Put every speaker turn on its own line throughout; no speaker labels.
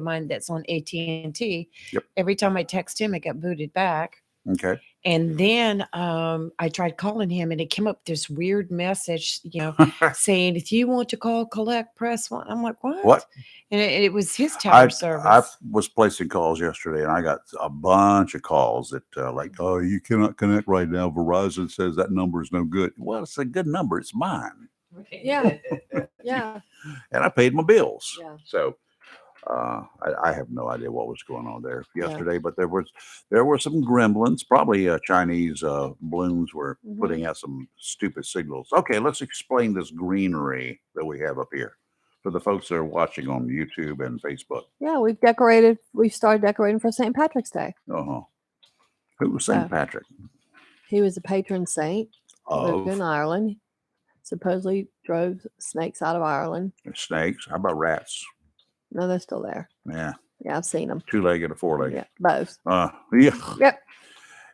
mine that's on AT&T.
Yep.
Every time I text him, it got booted back.
Okay.
And then I tried calling him, and it came up this weird message, saying, if you want to call collect, press 1. I'm like, what?
What?
And it was his
I
tower service.
was placing calls yesterday, and I got a bunch of calls that like, oh, you cannot connect right now. Verizon says that number is no good. Well, it's a good number. It's mine.
Yeah. Yeah.
And I paid my bills.
Yeah.
So I have no idea what was going on there yesterday, but there were some gremlins. Probably Chinese balloons were putting out some stupid signals. Okay, let's explain this greenery that we have up here for the folks that are watching on YouTube and Facebook.
Yeah, we've started decorating for St. Patrick's Day.
Uh-huh. Who was St. Patrick?
He was a patron saint. Lived in Ireland. Supposedly drove snakes out of Ireland.
Snakes? How about rats?
No, they're still there.
Yeah.
Yeah, I've seen them.
2-legged or 4-legged?
Yeah, both.
Yeah.
Yep.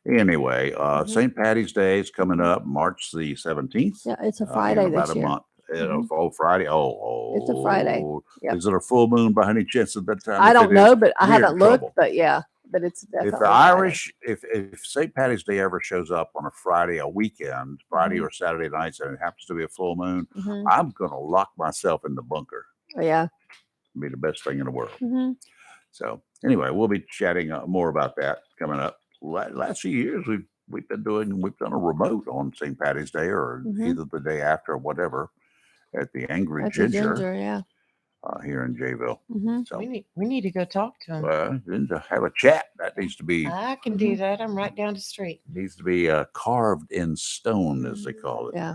Anyway, St. Patty's Day is coming up, March the 17th.
Yeah, it's a Friday this year.
About a month. Oh, Friday. Oh,
it's a Friday. Yep.
Is it a full moon by any chance at that time?
I don't know, but I haven't looked. But yeah, but it's definitely.
If the Irish, if St. Patty's Day ever shows up on a Friday, a weekend, Friday or Saturday nights, and it happens to be a full moon, I'm gonna lock myself in the bunker.
Yeah.
Be the best thing in the world. So anyway, we'll be chatting more about that coming up. Last few years, we've done a remote on St. Patty's Day or either the day after or whatever at the Angry Ginger,
yeah,
here in Jayville.
So we need to go talk to him.
To have a chat. That needs to be.
I can do that. I'm right down the street.
Needs to be carved in stone, as they call it.
Yeah.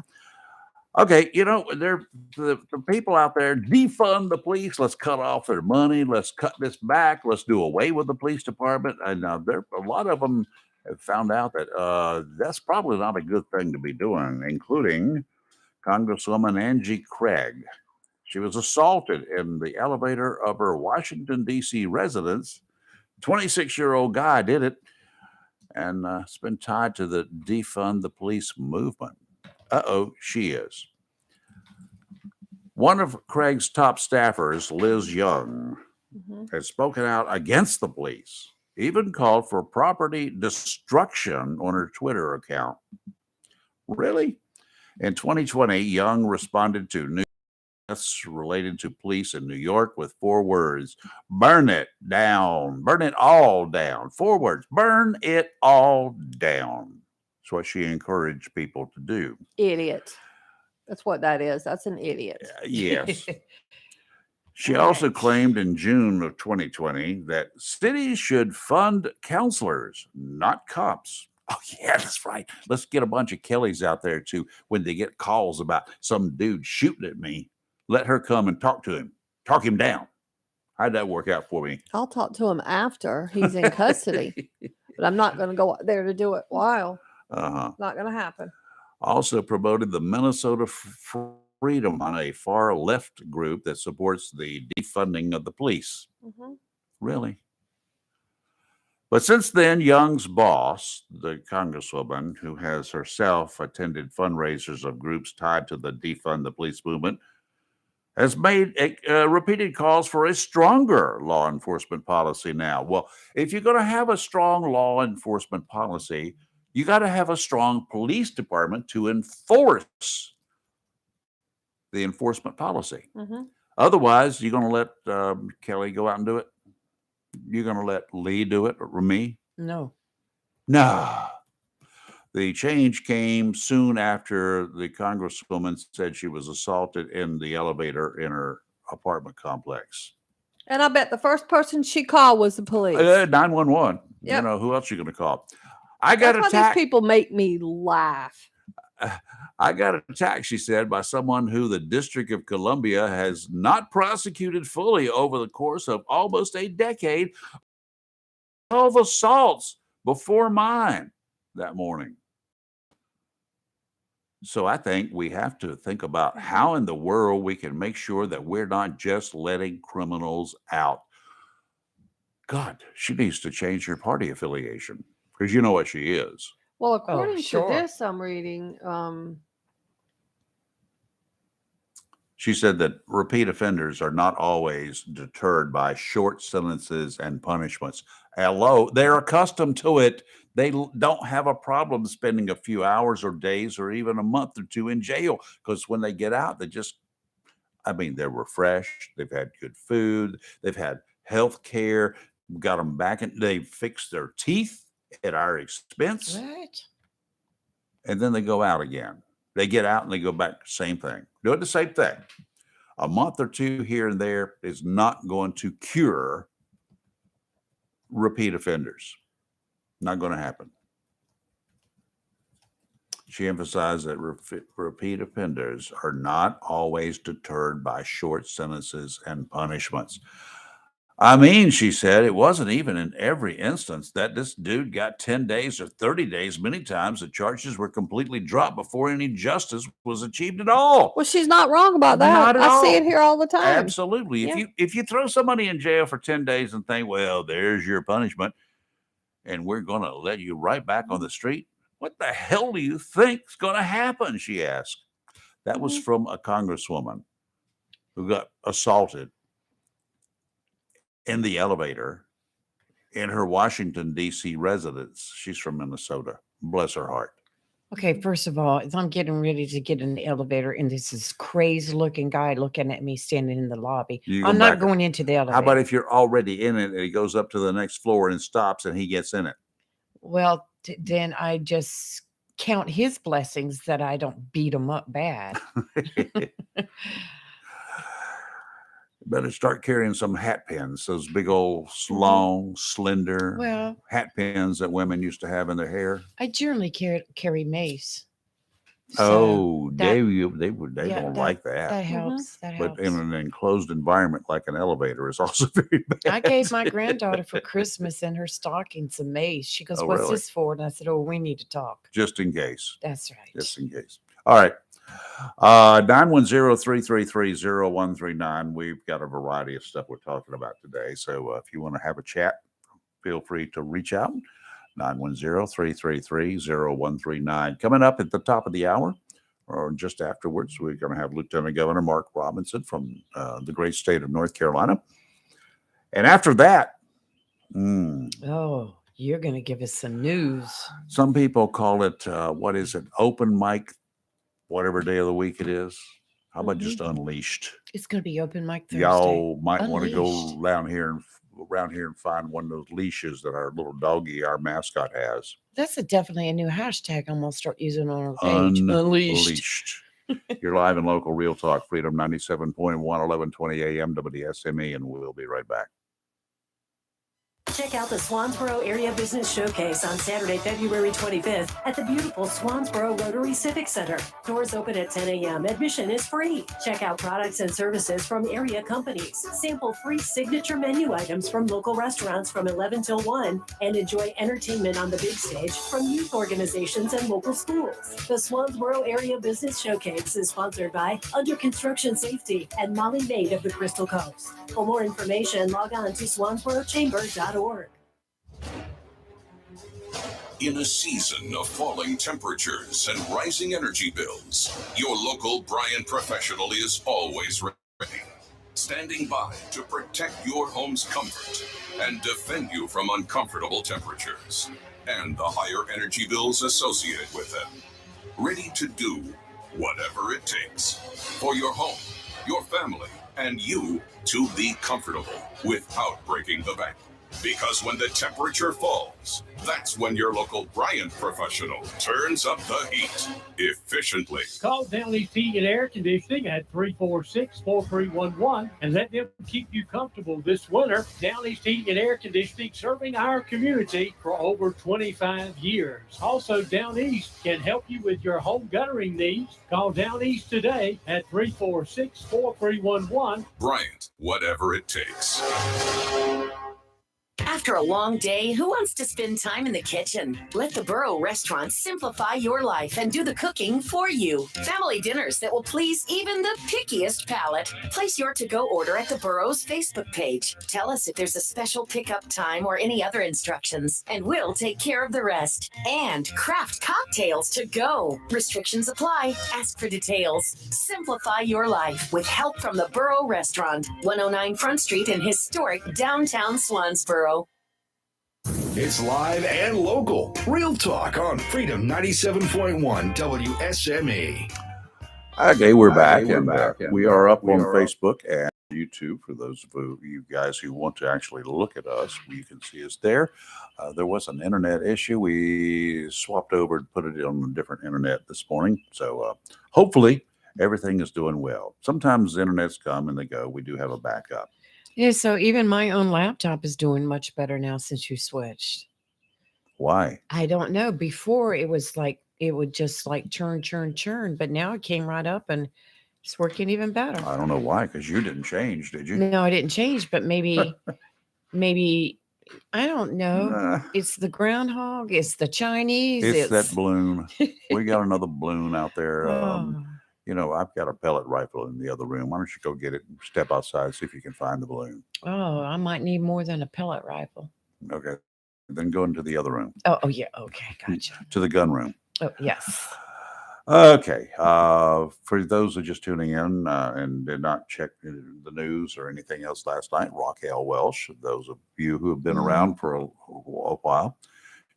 Okay, the people out there, defund the police. Let's cut off their money. Let's cut this back. Let's do away with the police department. And there, a lot of them have found out that that's probably not a good thing to be doing, including Congresswoman Angie Craig. She was assaulted in the elevator of her Washington, D.C. residence. 26-year-old guy did it, and it's been tied to the defund the police movement. She is. One of Craig's top staffers, Liz Young, has spoken out against the police, even called for property destruction on her Twitter account. Really? In 2020, Young responded to news related to police in New York with 4 words: burn it down, burn it all down. 4 words: burn it all down. That's what she encouraged people to do.
Idiot. That's what that is. That's an idiot.
Yes. She also claimed in June of 2020 that cities should fund counselors, not cops. Oh, yeah, that's right. Let's get a bunch of Kellys out there too. When they get calls about some dude shooting at me, let her come and talk to him. Talk him down. How'd that work out for me?
I'll talk to him after he's in custody. But I'm not going to go there to do it while. Not going to happen.
Also promoted the Minnesota Freedom on a far left group that supports the defunding of the police. Really? But since then, Young's boss, the congresswoman who has herself attended fundraisers of groups tied to the defund the police movement, has made repeated calls for a stronger law enforcement policy now. Well, if you're going to have a strong law enforcement policy, you got to have a strong police department to enforce the enforcement policy. Otherwise, you're going to let Kelly go out and do it? You're going to let Lee do it or me?
No.
The change came soon after the congresswoman said she was assaulted in the elevator in her apartment complex.
And I bet the first person she called was the police.
911.
Yep.
Who else are you going to call? I got
That's
attacked.
Why these people make me laugh.
I got attacked, she said, by someone who the District of Columbia has not prosecuted fully over the course of almost a decade. 12 assaults before mine that morning. So I think we have to think about how in the world we can make sure that we're not just letting criminals out. God, she needs to change her party affiliation because you know what she is.
Well, according to this, I'm reading,
She said that repeat offenders are not always deterred by short sentences and punishments. Hello, they're accustomed to it. They don't have a problem spending a few hours or days or even a month or two in jail, because when they get out, they're refreshed. They've had good food. They've had health care, got them back, and they fixed their teeth at our expense.
What?
And then they go out again. They get out and they go back, same thing. Doing the same thing. A month or two here and there is not going to cure repeat offenders. Not going to happen. She emphasized that repeat offenders are not always deterred by short sentences and punishments. I mean, she said, it wasn't even in every instance that this dude got 10 days or 30 days. Many times the charges were completely dropped before any justice was achieved at all.
Well, she's not wrong about that.
Not at
I
all.
see it here all the time.
Absolutely.
Yeah.
If you throw somebody in jail for 10 days and think, well, there's your punishment, and we're going to let you right back on the street, what the hell do you think's going to happen? She asked. That was from a congresswoman who got assaulted in the elevator in her Washington, D.C. residence. She's from Minnesota. Bless her heart.
Okay, first of all, as I'm getting ready to get in the elevator, and this is crazy looking guy looking at me standing in the lobby. I'm not going into the elevator.
How about if you're already in it and he goes up to the next floor and stops and he gets in it?
Well, then I just count his blessings that I don't beat him up bad.
Better start carrying some hat pins, those big old long, slender hat pins that women used to have in their hair.
I generally carry mace.
They don't like that.
That helps. That helps.
But in an enclosed environment like an elevator is also very bad.
I gave my granddaughter for Christmas in her stocking some mace. She goes, "What's this for?" And I said, "Oh, we need to talk."
Just in case.
That's right.
Just in case. All right. 910-333-0139. We've got a variety of stuff we're talking about today. So if you want to have a chat, feel free to reach out. 910-333-0139. Coming up at the top of the hour, or just afterwards, we're going to have Lieutenant Governor Mark Robinson from the great state of North Carolina. And after that,
you're going to give us some news.
Some people call it, open mic, whatever day of the week it is. How about just Unleashed?
It's going to be open mic Thursday.
Y'all might want to go around here and find one of those leashes that our little doggy, our mascot, has.
That's definitely a new hashtag I'm going to start using on our page. Unleashed.
You're live in local Real Talk Freedom 97.1, 1120 AM WSME, and we'll be right back.
Check out the Swansboro Area Business Showcase on Saturday, February 25th at the beautiful Swansboro Rotary Civic Center. Doors open at 10 a.m. Admission is free. Check out products and services from area companies. Sample free signature menu items from local restaurants from 11 till 1. And enjoy entertainment on the big stage from youth organizations and local schools. The Swansboro Area Business Showcase is sponsored by Under Construction Safety and Molly Maid of the Crystal Coast. For more information, log on to swansborochamber.org.
In a season of falling temperatures and rising energy bills, your local Bryant professional is always ready, standing by to protect your home's comfort and defend you from uncomfortable temperatures and the higher energy bills associated with them. Ready to do whatever it takes for your home, your family, and you to be comfortable without breaking the bank. Because when the temperature falls, that's when your local Bryant professional turns up the heat efficiently.
Call Down East Heating and Air Conditioning at 346-4311 and let them keep you comfortable this winter. Down East Heating and Air Conditioning, serving our community for over 25 years. Also, Down East can help you with your home guttering needs. Call Down East today at 346-4311.
Bryant, whatever it takes.
After a long day, who wants to spend time in the kitchen? Let the Burrow restaurant simplify your life and do the cooking for you. Family dinners that will please even the pickiest palate. Place your to-go order at the Burrow's Facebook page. Tell us if there's a special pickup time or any other instructions, and we'll take care of the rest. And craft cocktails to go. Restrictions apply. Ask for details. Simplify your life with help from the Burrow restaurant, 109 Front Street in historic downtown Swansboro.
It's live and local. Real talk on Freedom 97.1 WSME.
Okay, we're back. We are up on Facebook and YouTube. For those of you guys who want to actually look at us, you can see us there. There was an internet issue. We swapped over and put it on a different internet this morning. So hopefully everything is doing well. Sometimes the internets come and they go. We do have a backup.
Yeah, so even my own laptop is doing much better now since you switched.
Why?
I don't know. Before it was like it would just like churn, but now it came right up and it's working even better.
I don't know why, because you didn't change, did you?
No, I didn't change, but maybe I don't know. It's the groundhog. It's the Chinese.
It's that balloon. We got another balloon out there.
Oh.
You know, I've got a pellet rifle in the other room. Why don't you go get it and step outside, see if you can find the balloon?
Oh, I might need more than a pellet rifle.
Okay. Then go into the other room.
Oh yeah. Okay. Gotcha.
To the gun room.
Oh, yes.
Okay. For those who are just tuning in and did not check the news or anything else last night, Raquel Welsh, those of you who have been around for a while,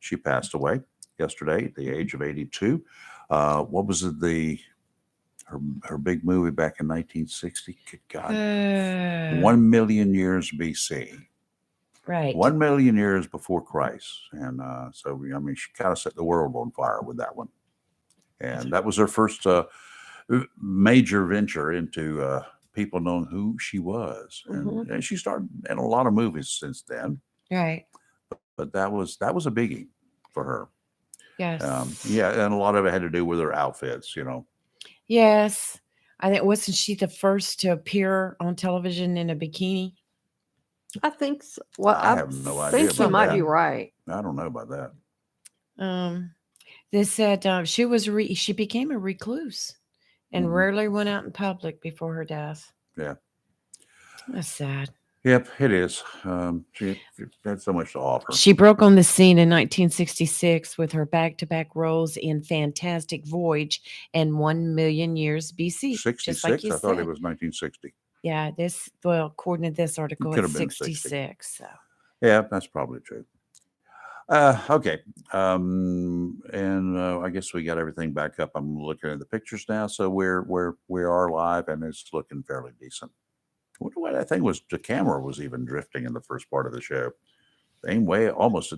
she passed away yesterday at the age of 82. What was it? Her big movie back in 1960? Good God. 1 million years BC.
Right.
1 million years before Christ. And so, I mean, she kind of set the world on fire with that one. And that was her first major venture into people knowing who she was. And she started in a lot of movies since then.
Right.
But that was a biggie for her.
Yes.
Yeah, and a lot of it had to do with her outfits, you know.
Yes. I think wasn't she the first to appear on television in a bikini?
I think so. Well,
I have no idea
think you
about
might
that.
be right.
I don't know about that.
They said she became a recluse and rarely went out in public before her death.
Yeah.
That's sad.
Yep, it is. She had so much to offer.
She broke on the scene in 1966 with her back-to-back roles in Fantastic Voyage and 1 Million Years BC.
66?
Just like you
I thought
said.
it was 1960.
Yeah, according to this article,
Could
it's
have been 60.
66. So.
Yeah, that's probably true. Okay. I guess we got everything back up. I'm looking at the pictures now. So we are live and it's looking fairly decent. I wonder why that thing was, the camera was even drifting in the first part of the show. Same way, almost.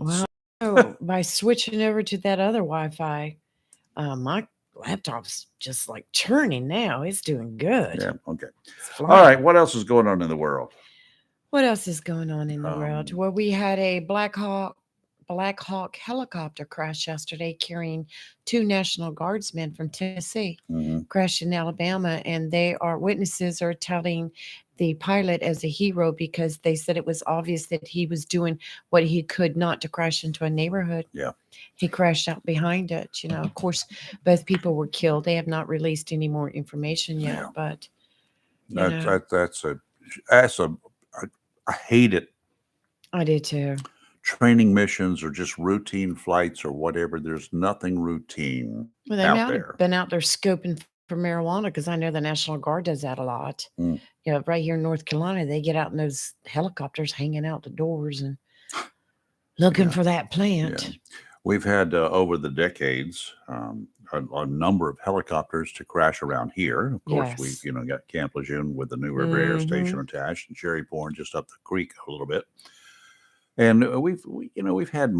By switching over to that other Wi-Fi, my laptop's just like churning now. It's doing good.
Yeah, okay. All right, what else is going on in the world?
What else is going on in the world? Well, we had a Black Hawk helicopter crash yesterday carrying 2 National Guardsmen from Tennessee. Crashed in Alabama, and witnesses are telling the pilot as a hero because they said it was obvious that he was doing what he could not to crash into a neighborhood.
Yeah.
He crashed out behind it. You know, of course, both people were killed. They have not released any more information yet, but
I hate it.
I did too.
Training missions or just routine flights or whatever. There's nothing routine
Well, they
out
might
there.
have been out there scoping for marijuana because I know the National Guard does that a lot. You know, right here in North Carolina, they get out in those helicopters hanging out the doors and looking for that plant.
Yeah. We've had over the decades a number of helicopters to crash around here. Of course,
Yes.
we got Camp Lejeune with the New River Air Station attached, and Cherry Point just up the creek a little bit. And we've had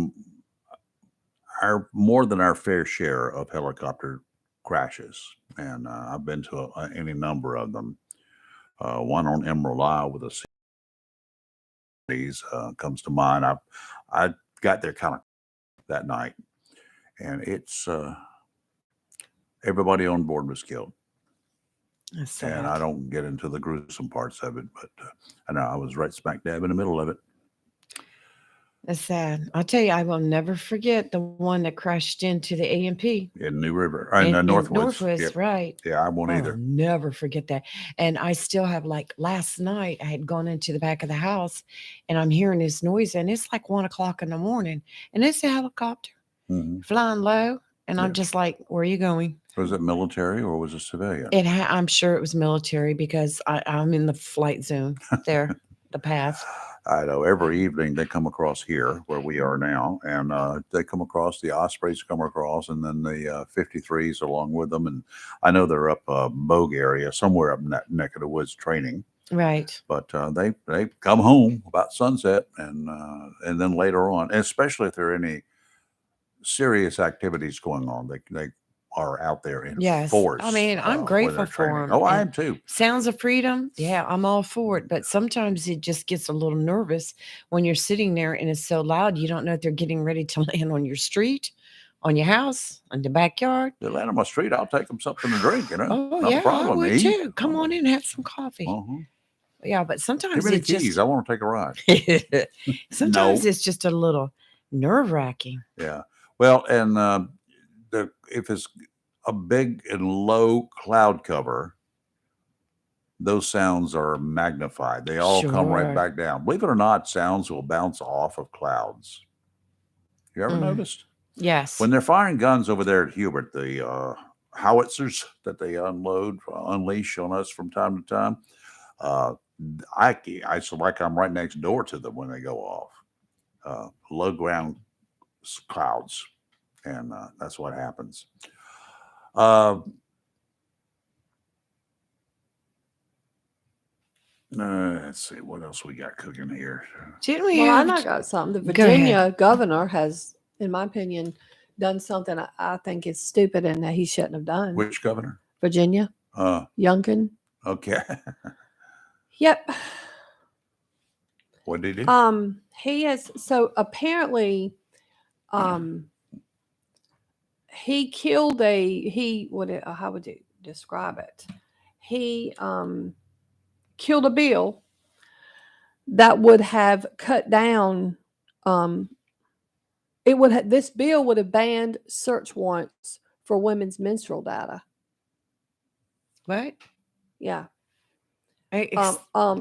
more than our fair share of helicopter crashes, and I've been to any number of them. One on Emerald Isle with a series comes to mind. I got there kind of that night, and it's everybody on board was killed.
That's sad.
And I don't get into the gruesome parts of it, but I know I was right smack dab in the middle of it.
That's sad. I'll tell you, I will never forget the one that crashed into the A&P
in New River, in Northwoods.
Northwoods,
Yep.
right.
Yeah, I won't either.
I'll never forget that. And I still have, like, last night, I had gone into the back of the house and I'm hearing this noise, and it's like 1 o'clock in the morning, and it's a helicopter flying low. And I'm just like, where are you going?
Was it military or was it civilian?
I'm sure it was military because I'm in the flight zone there, the path.
I know every evening they come across here where we are now, and they come across, the Ospreys come across, and then the 53s along with them. And I know they're up Bogue area, somewhere up in that neck of the woods training.
Right.
But they come home about sunset, and then later on, and especially if there are any serious activities going on, they are out there in force.
I mean, I'm grateful for them.
Oh, I am too.
Sounds of freedom. Yeah, I'm all for it. But sometimes it just gets a little nervous when you're sitting there and it's so loud. You don't know if they're getting ready to land on your street, on your house, on the backyard.
They land on my street, I'll take them something to drink, you know.
Oh,
Not
yeah,
a problem.
I would
Eat.
too. Come on in and have some coffee. Yeah, but
Give
sometimes
me the
it's
keys.
just
I want to take a ride.
sometimes
No.
it's just a little nerve-wracking.
Yeah. Well, and if it's a big and low cloud cover, those sounds are magnified. They all come right
Sure.
back down. Believe it or not, sounds will bounce off of clouds. You ever noticed?
Yes.
When they're firing guns over there at Hubert, the howitzers that they unleash on us from time to time, it's like I'm right next door to them when they go off. Low ground clouds, and that's what happens. Let's see what else we got cooking here.
Didn't we
Well,
have
I got something. The
Go ahead.
Virginia governor has, in my opinion, done something I think is stupid and that he shouldn't have done.
Which governor?
Virginia, Youngkin.
Okay.
Yep.
What did he do?
He has, so apparently, he killed how would you describe it? He killed a bill that would have cut down, this bill would have banned search warrants for women's menstrual data.
what?
Yeah.
I-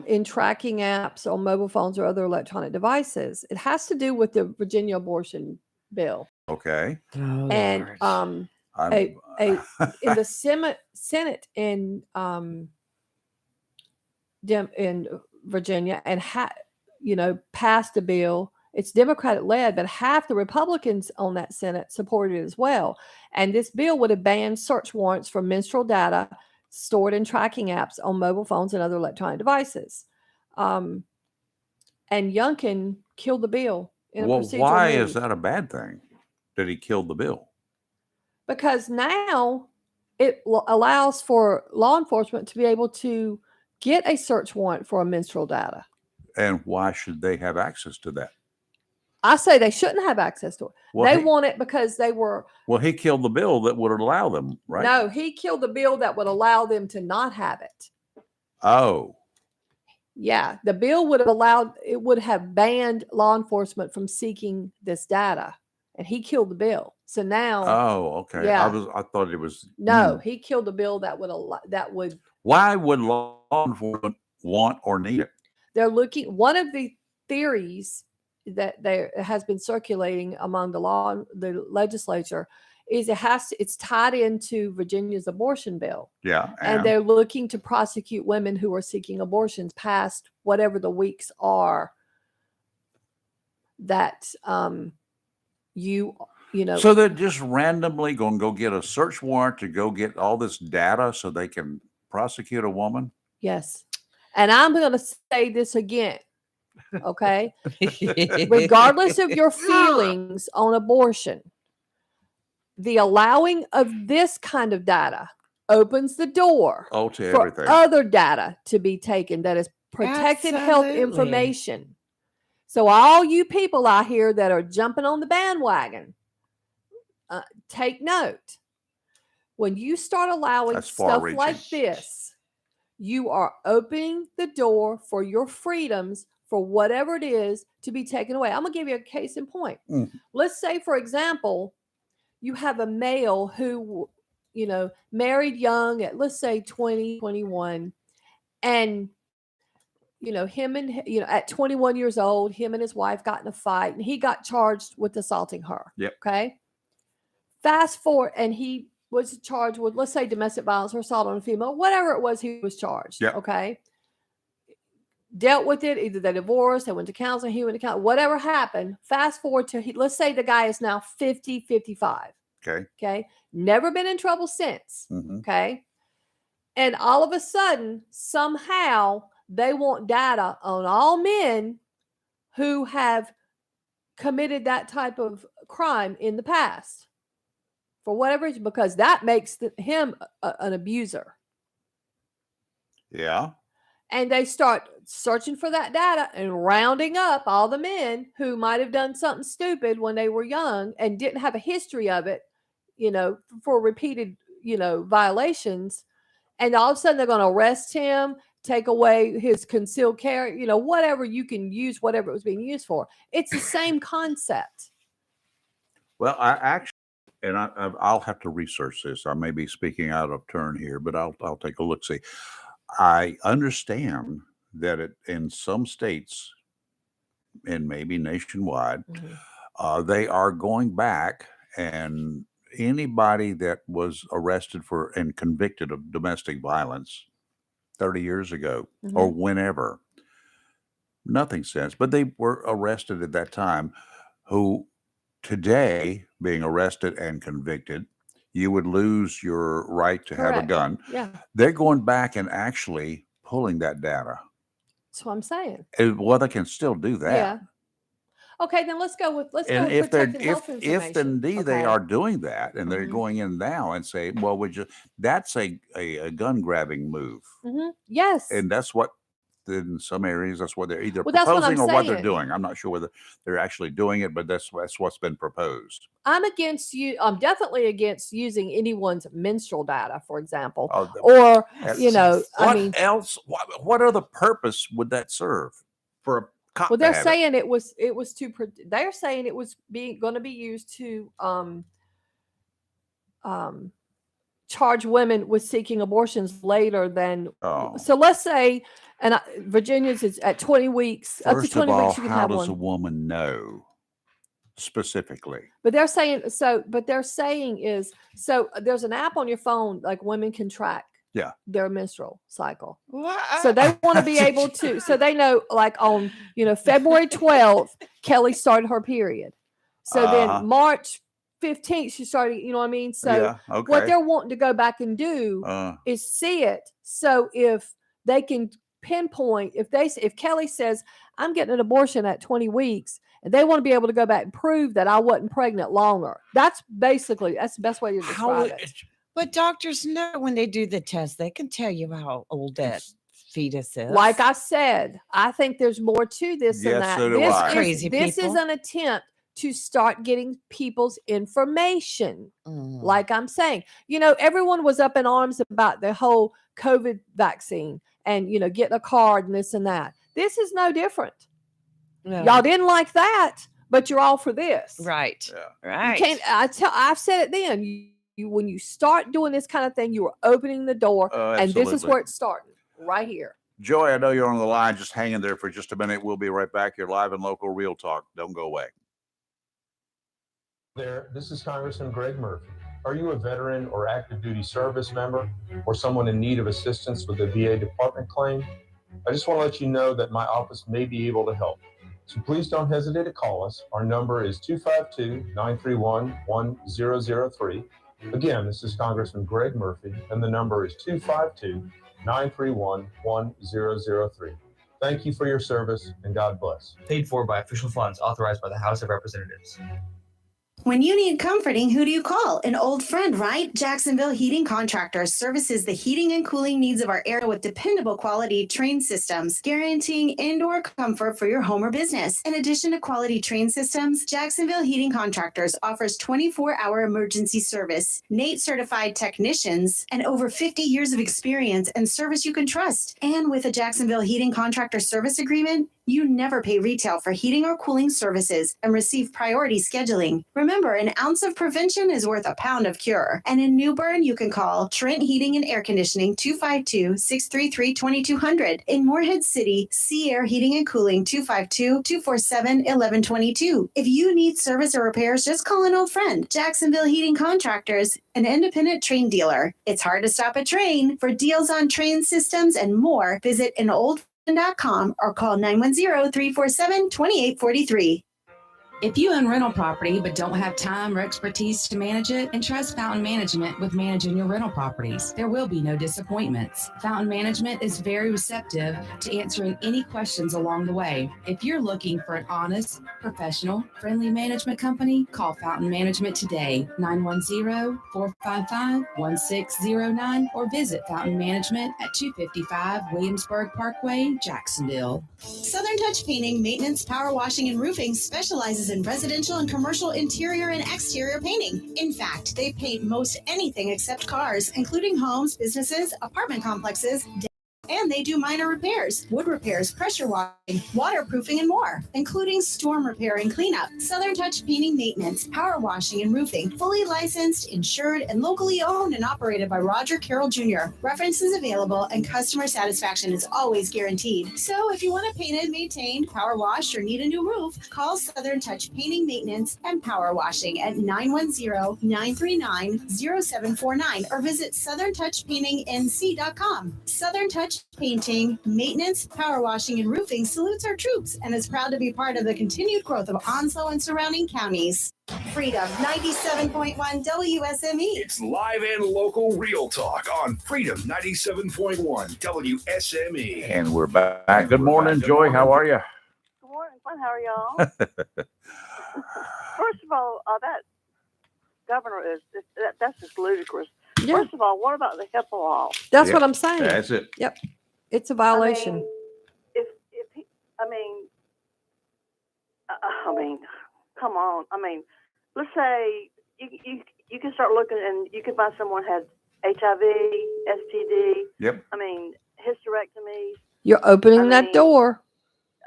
In tracking apps on mobile phones or other electronic devices. It has to do with the Virginia abortion bill.
Okay.
Oh,
And
Lord.
in the Senate in Virginia and passed a bill. It's Democratic led, but half the Republicans on that Senate supported it as well. And this bill would have banned search warrants for menstrual data stored in tracking apps on mobile phones and other electronic devices. And Youngkin killed the bill in a
Well,
procedural
why
move.
is that a bad thing? That he killed the bill?
Because now it allows for law enforcement to be able to get a search warrant for a menstrual data.
And why should they have access to that?
I say they shouldn't have access to it.
Well,
They
he-
want it because they were.
Well, he killed the bill that would allow them, right?
No, he killed the bill that would allow them to not have it.
Oh,
Yeah, the bill would have banned law enforcement from seeking this data, and he killed the bill. So now,
okay.
Yeah.
I thought it was
no, he killed the bill that would.
Why would law enforcement want or need it?
They're looking. One of the theories that there has been circulating among the legislature is it's tied into Virginia's abortion bill.
Yeah.
And they're looking to prosecute women who are seeking abortions past whatever the weeks are that you know.
So they're just randomly going to go get a search warrant to go get all this data so they can prosecute a woman?
Yes. And I'm going to say this again. Okay. Regardless of your feelings on abortion, the allowing of this kind of data opens the door
to
for
everything.
other data to be taken that is protected health
Absolutely.
information. So all you people out here that are jumping on the bandwagon, take note. When you start allowing
That's
stuff
far-reaching.
like this, you are opening the door for your freedoms for whatever it is to be taken away. I'm going to give you a case in point. Let's say, for example, you have a male who, married young at, let's say 20, 21, and at 21 years old, him and his wife got in a fight and he got charged with assaulting her.
Yep.
Okay. Fast forward, and he was charged with, let's say, domestic violence or assault on a female, whatever it was, he was charged.
Yep.
Okay. Dealt with it. Either they divorced, they went to counseling, he went to counseling, whatever happened. Fast forward to, let's say the guy is now 50, 55.
Okay.
Okay. Never been in trouble since.
Mm-hmm.
Okay. And all of a sudden, somehow, they want data on all men who have committed that type of crime in the past, for whatever reason, because that makes him an abuser.
Yeah.
And they start searching for that data and rounding up all the men who might have done something stupid when they were young and didn't have a history of it, for repeated, violations. And all of a sudden they're going to arrest him, take away his concealed carry, whatever you can use, whatever it was being used for. It's the same concept.
Well, I actually, and I'll have to research this. I may be speaking out of turn here, but I'll take a look. See, I understand that in some states, and maybe nationwide, they are going back, and anybody that was arrested for and convicted of domestic violence 30 years ago or whenever, nothing since, but they were arrested at that time, who today, being arrested and convicted, you would lose your right to have a gun.
Yeah.
They're going back and actually pulling that data.
That's what I'm saying.
Well, they can still do that.
Yeah. Okay, then let's go with
And if
protected health
if
information.
indeed they are doing that, and they're going in now and say, well, that's a gun grabbing move.
Yes.
And that's what, in some areas, that's what they're either
that's what
proposing
I'm
or what they're
saying.
doing. I'm not sure whether they're actually doing it, but that's what's been proposed.
I'm definitely against using anyone's menstrual data, for example,
What else? What other purpose would that serve for a cop?
Well, they're saying it was they're saying it was going to be used to charge women with seeking abortions later than. So let's say, and Virginia's is at 20 weeks. Up to 20 weeks, you can have one.
How does a woman know specifically?
But they're saying is there's an app on your phone, like women can track their menstrual cycle. So they want to be able to, so they know, like on February 12th, Kelly started her period. So then March 15th, she started, you know what I mean? So what they're wanting to go back and do is see it. So if they can pinpoint, if Kelly says, I'm getting an abortion at 20 weeks, and they want to be able to go back and prove that I wasn't pregnant longer. That's the best way to describe it.
But doctors know when they do the test, they can tell you how old that fetus is.
Like I said, I think there's more to this than that.
So do I.
Crazy
this
people.
is an attempt to start getting people's information. Like I'm saying, everyone was up in arms about the whole COVID vaccine and, getting a card and this and that. This is no different.
No.
Y'all didn't like that, but you're all for this.
Right.
Yeah.
Right.
You can't, I've said it then. You when you start doing this kind of thing, you are opening the door, and this is where it's starting, right here.
Joy, I know you're on the line. Just hang in there for just a minute. We'll be right back. You're live and local, Real Talk. Don't go away.
There, this is Congressman Greg Murphy. Are you a veteran or active duty service member or someone in need of assistance with a VA department claim? I just want to let you know that my office may be able to help. So please don't hesitate to call us. Our number is 252-931-1003. Again, this is Congressman Greg Murphy, and the number is 252-931-1003. Thank you for your service, and God bless.
Paid for by official funds authorized by the House of Representatives.
When you need comforting, who do you call? An old friend, right? Jacksonville Heating Contractors services the heating and cooling needs of our area with dependable quality train systems, guaranteeing indoor comfort for your home or business. In addition to quality train systems, Jacksonville Heating Contractors offers 24-hour emergency service, NATE certified technicians, and over 50 years of experience and service you can trust. And with a Jacksonville Heating Contractor service agreement, You never pay retail for heating or cooling services and receive priority scheduling. Remember, an ounce of prevention is worth a pound of cure. And in New Bern, you can call Trent Heating and Air Conditioning 252-633-2200. In Morehead City, Sea Air Heating and Cooling 252-247-1122. If you need service or repairs, just call an old friend. Jacksonville Heating Contractors, an independent train dealer. It's hard to stop a train. For deals on train systems and more, visit anoldfriend.com or call 910-347-2843.
If you own rental property but don't have time or expertise to manage it, entrust Fountain Management with managing your rental properties. There will be no disappointments. Fountain Management is very receptive to answering any questions along the way. If you're looking for an honest, professional, friendly management company, call Fountain Management today, 910-455-1609, or visit Fountain Management at 255 Williamsburg Parkway, Jacksonville.
Southern Touch Painting, Maintenance, Power Washing, and Roofing specializes in residential and commercial interior and exterior painting. In fact, they paint most anything except cars, including homes, businesses, apartment complexes, and they do minor repairs, wood repairs, pressure washing, waterproofing, and more, including storm repair and cleanup. Southern Touch Painting, Maintenance, Power Washing, and Roofing, fully licensed, insured, and locally owned and operated by Roger Carroll Jr. References available, and customer satisfaction is always guaranteed. So if you want it painted, maintained, power washed, or need a new roof, call Southern Touch Painting, Maintenance, and Power Washing at 910-939-0749 or visit southerntouchpaintingnc.com. Southern Touch Painting, Maintenance, Power Washing, and Roofing salutes our troops and is proud to be part of the continued growth of Onslow and surrounding counties. Freedom 97.1 WSME.
It's live and local real talk on Freedom 97.1 WSME.
And we're back. Good morning, Joy. How are you?
Good morning. Fine. How are y'all? First of all, that governor that's just ludicrous.
Yeah.
First of all, what about the HIPAA law?
That's what I'm saying.
That's it.
Yep. It's a violation.
I mean, come on. I mean, let's say you can start looking and you can find someone has HIV, STD.
Yep.
I mean, hysterectomy.
You're opening that door.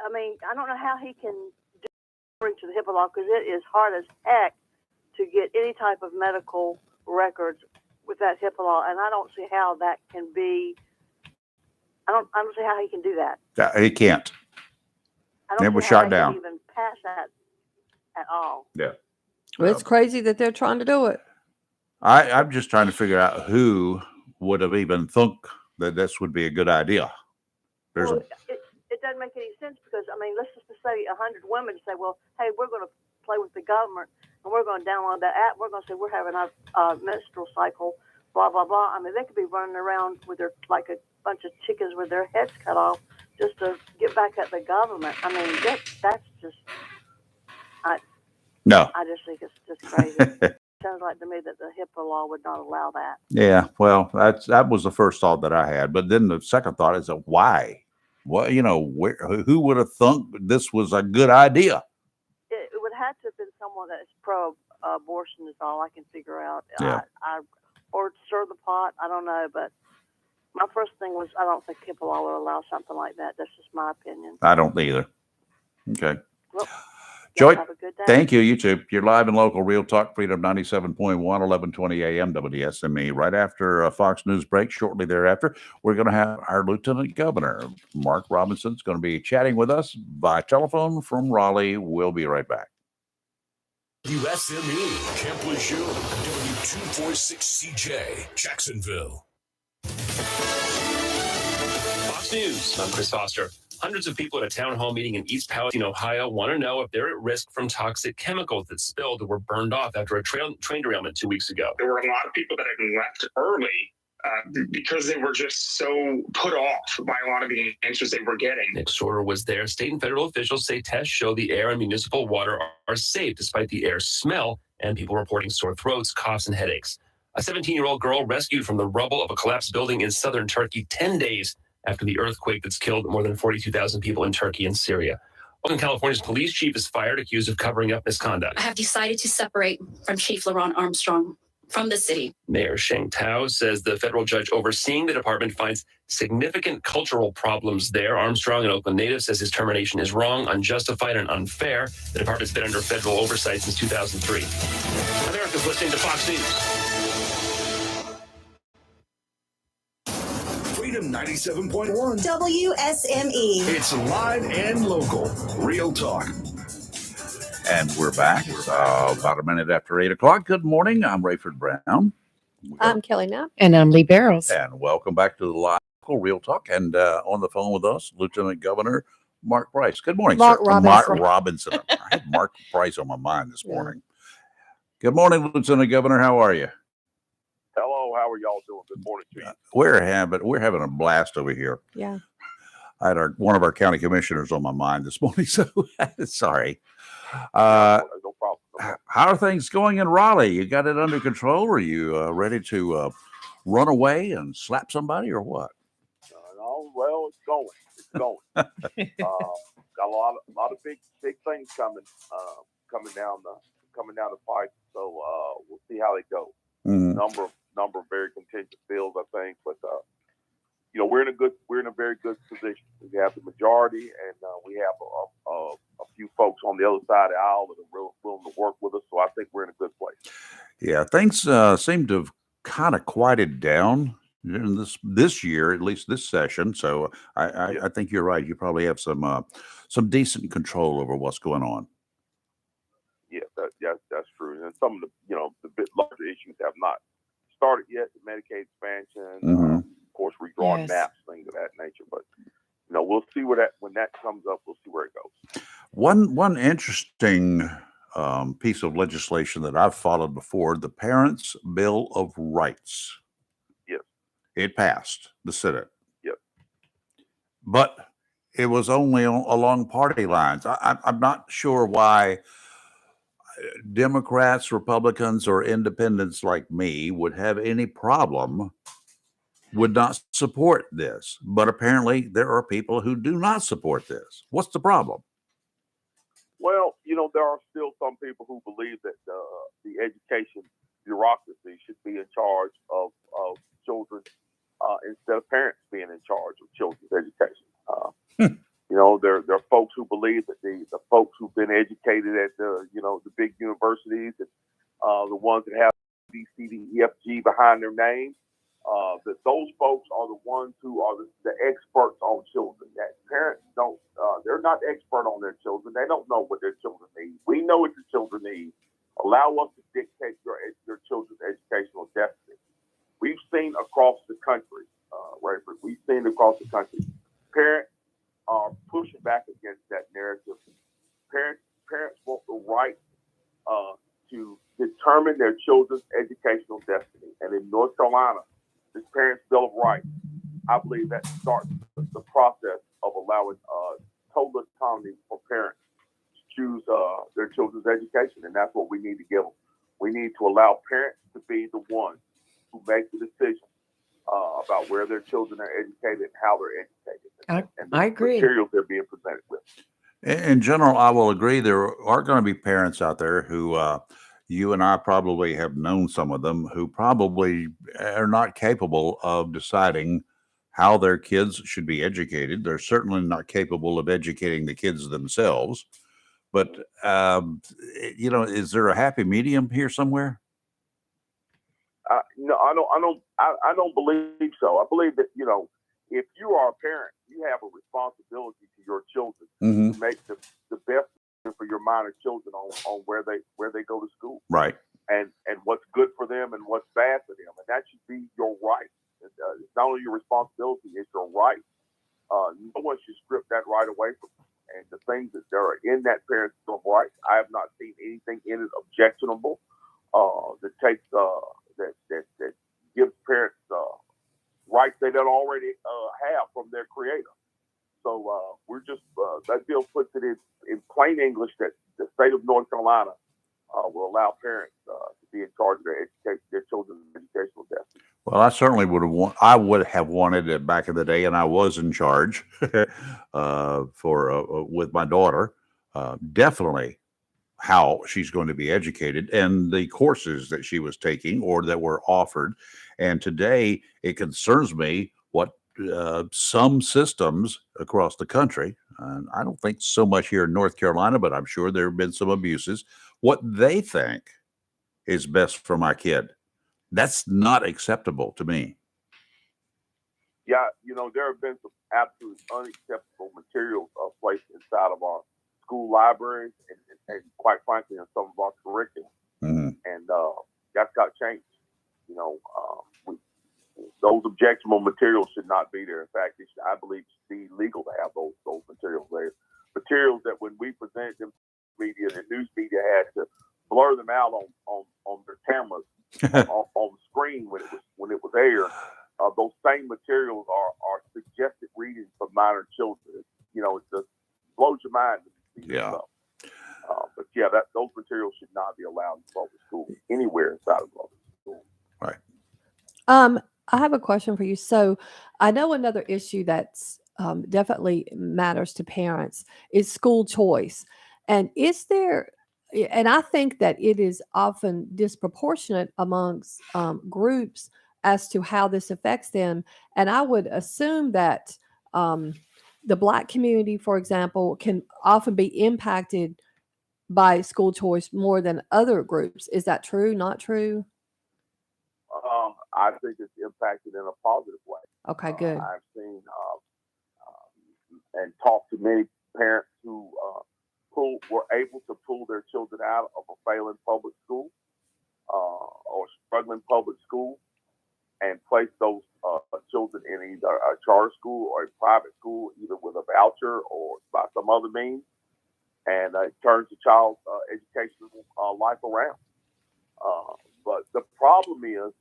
I mean, I don't know how he can bring to the HIPAA law because it is hard as heck to get any type of medical records with that HIPAA law, and I don't see how that can be. I don't see how he can do that.
He can't. It was shot down.
Even pass that at all.
Yeah.
Well, it's crazy that they're trying to do it.
I'm just trying to figure out who would have even thunk that this would be a good idea.
It doesn't make any sense because, I mean, let's just say 100 women say, well, hey, we're going to play with the government and we're going to download that app. We're going to say we're having our menstrual cycle, blah, blah, blah. I mean, they could be running around with their, like a bunch of chickens with their heads cut off just to get back at the government. I mean, that's just, I just think it's just crazy. Sounds like to me that the HIPAA law would not allow that.
Yeah, well, that was the first thought that I had. But then the second thought is why? Well, who would have thunk this was a good idea?
It would have to have been someone that is pro-abortion is all I can figure out.
Yeah.
Or stir the pot. I don't know, but my first thing was I don't think HIPAA law would allow something like that. That's just my opinion.
I don't either. Okay.
Well,
Joy,
have a good day.
thank you. You too. You're live and local, Real Talk, Freedom 97.1, 1120 AM, WSME. Right after Fox News break, shortly thereafter, we're going to have our Lieutenant Governor, Mark Robinson, is going to be chatting with us by telephone from Raleigh. We'll be right back.
WSME, Camp Lejeune, W246CJ, Jacksonville.
Fox News, I'm Chris Foster. Hundreds of people at a town hall meeting in East Palestine, Ohio, want to know if they're at risk from toxic chemicals that spilled or were burned off after a train derailment 2 weeks ago.
There were a lot of people that had left early because they were just so put off by a lot of the answers they were getting.
Nick Shorter was there. State and federal officials say tests show the air and municipal water are safe despite the air's smell and people reporting sore throats, coughs, and headaches. A 17-year-old girl rescued from the rubble of a collapsed building in southern Turkey 10 days after the earthquake that's killed more than 42,000 people in Turkey and Syria. Oakland, California's police chief is fired, accused of covering up misconduct.
I have decided to separate from Chief LaRon Armstrong
from the city.
Mayor Sheng Tao says the federal judge overseeing the department finds significant cultural problems there. Armstrong, an Oakland native, says his termination is wrong, unjustified, and unfair. The department's been under federal oversight since 2003. America's listening to Fox News.
Freedom 97.1
WSME.
It's live and local. Real talk.
And we're back. About a minute after 8 o'clock. Good morning. I'm Rayford Brown.
I'm Kelly Knapp.
And I'm Lee Barrows.
And welcome back to the live Real Talk. And on the phone with us, Lieutenant Governor Mark Price. Good morning,
Mark
sir.
Robinson.
Mark Robinson. I had Mark Price on my mind this morning. Good morning, Lieutenant Governor. How are you?
Hello. How are y'all doing? Good morning to you.
We're having a blast over here.
Yeah.
I had one of our county commissioners on my mind this morning, so sorry.
No problem.
How are things going in Raleigh? You got it under control? Are you ready to run away and slap somebody, or what?
No, well, it's going. It's going. Got a lot of big things coming down the pipe. So we'll see how they go. Number of very contentious bills, I think, but we're in a very good position. We have the majority, and we have a few folks on the other side of the aisle that are willing to work with us. So I think we're in a good place.
Yeah, things seem to have kind of quieted down in this year, at least this session. So I think you're right. You probably have some decent control over what's going on.
Yeah, that's true. And some of the bit larger issues have not started yet. The Medicaid expansion, of course, redrawing maps, things of that nature. But we'll see when that comes up. We'll see where it goes.
One interesting piece of legislation that I've followed before: the Parents' Bill of Rights.
Yes,
it passed the Senate.
Yes,
but it was only along party lines. I'm not sure why Democrats, Republicans, or independents like me would have any problem, would not support this. But apparently there are people who do not support this. What's the problem?
Well, there are still some people who believe that the education bureaucracy should be in charge of children instead of parents being in charge of children's education. There are folks who believe that the folks who've been educated at the big universities, and the ones that have B, C, D, E, F, G behind their name, that those folks are the ones who are the experts on children. That parents don't, they're not expert on their children. They don't know what their children need. We know what your children need. Allow us to dictate your children's educational destiny. We've seen across the country, Rayford, parents are pushing back against that narrative. Parents want the right to determine their children's educational destiny. And in North Carolina, this Parents' Bill of Rights, I believe that starts the process of allowing total autonomy for parents to choose their children's education. And that's what we need to give them. We need to allow parents to be the ones who make the decision about where their children are educated and how they're educated. And
I agree.
Materials they're being presented with.
In general, I will agree. There are going to be parents out there who you and I probably have known some of them who probably are not capable of deciding how their kids should be educated. They're certainly not capable of educating the kids themselves. But, is there a happy medium here somewhere?
No, I don't believe so. I believe that, if you are a parent, you have a responsibility to your children to make the best for your minor children on where they go to school.
Right.
And what's good for them and what's bad for them. And that should be your right. It's not only your responsibility, it's your right. No one should strip that right away from you. And the things that are in that Parents' Bill of Rights, I have not seen anything in it objectionable that takes that gives parents rights they don't already have from their creator. So we're just that bill puts it in plain English that the state of North Carolina will allow parents to be in charge of their children's educational destiny.
Well, I certainly would have wanted it back in the day, and I was in charge with my daughter. Definitely how she's going to be educated and the courses that she was taking or that were offered. And today it concerns me what some systems across the country, and I don't think so much here in North Carolina, but I'm sure there have been some abuses, what they think is best for my kid. That's not acceptable to me.
Yeah, there have been some absolutely unacceptable materials placed inside of our school libraries and quite frankly, in some of our curriculum.
Mm-hmm.
And that's got changed. Those objectionable materials should not be there. In fact, I believe it should be illegal to have those materials there. Materials that when we presented them to the media, the news media had to blur them out on their cameras on the screen when it was aired. Those same materials are suggested reading for minor children. It just blows your mind.
Yeah.
But yeah, those materials should not be allowed in public school anywhere inside of public school.
Right.
I have a question for you. So I know another issue that's definitely matters to parents is school choice. And I think that it is often disproportionate amongst groups as to how this affects them. And I would assume that the Black community, for example, can often be impacted by school choice more than other groups. Is that true? Not true?
I think it's impacted in a positive way.
Okay, good.
I've seen and talked to many parents who were able to pull their children out of a failing public school or struggling public school and place those children in either a charter school or a private school, either with a voucher or by some other means, and it turns the child's educational life around. But the problem is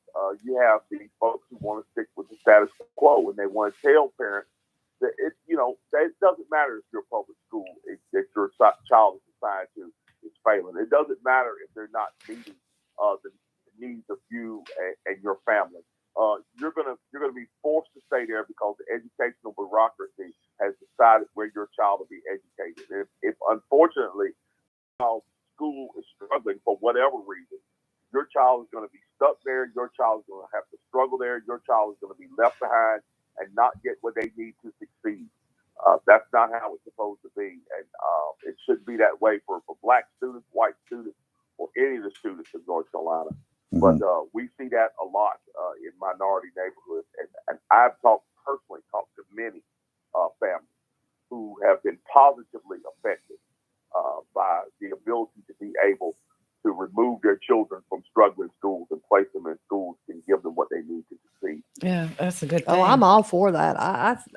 you have these folks who want to stick with the status quo, and they want to tell parents that it doesn't matter if your public school that your child is assigned to is failing. It doesn't matter if they're not meeting the needs of you and your family. You're gonna be forced to stay there because the educational bureaucracy has decided where your child will be educated. If unfortunately, school is struggling for whatever reason, your child is going to be stuck there. Your child is going to have to struggle there. Your child is going to be left behind and not get what they need to succeed. That's not how it's supposed to be. And it shouldn't be that way for Black students, white students, or any of the students in North Carolina.
Mm-hmm.
But we see that a lot in minority neighborhoods. And I've personally talked to many families who have been positively affected by the ability to be able to remove their children from struggling schools and place them in schools and give them what they need to succeed.
Yeah, that's a good thing.
Oh, I'm all for that.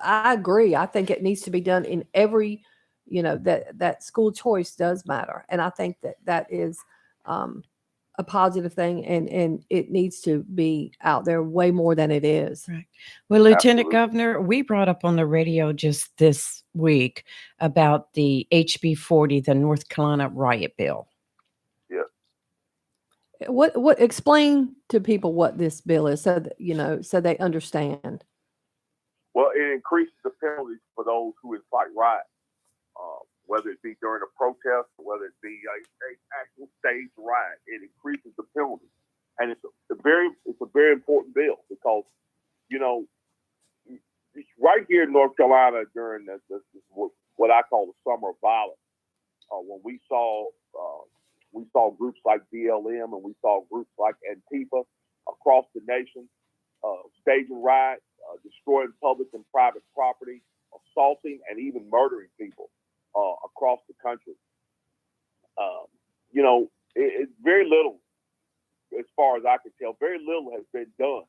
I agree. I think it needs to be done in every, that school choice does matter. And I think that is a positive thing, and it needs to be out there way more than it is.
Right. Well, Lieutenant
Absolutely.
Governor, we brought up on the radio just this week about the HB 40, the North Carolina riot bill.
Yeah.
What explain to people what this bill is so that, so they understand.
Well, it increases the penalties for those who incite riots, whether it be during a protest or whether it be a actual staged riot. It increases the penalties, and it's a very important bill because right here in North Carolina during what I call the summer of violence, when we saw groups like BLM and we saw groups like Antifa across the nation staging riots, destroying public and private property, assaulting and even murdering people across the country. It's very little, as far as I can tell, very little has been done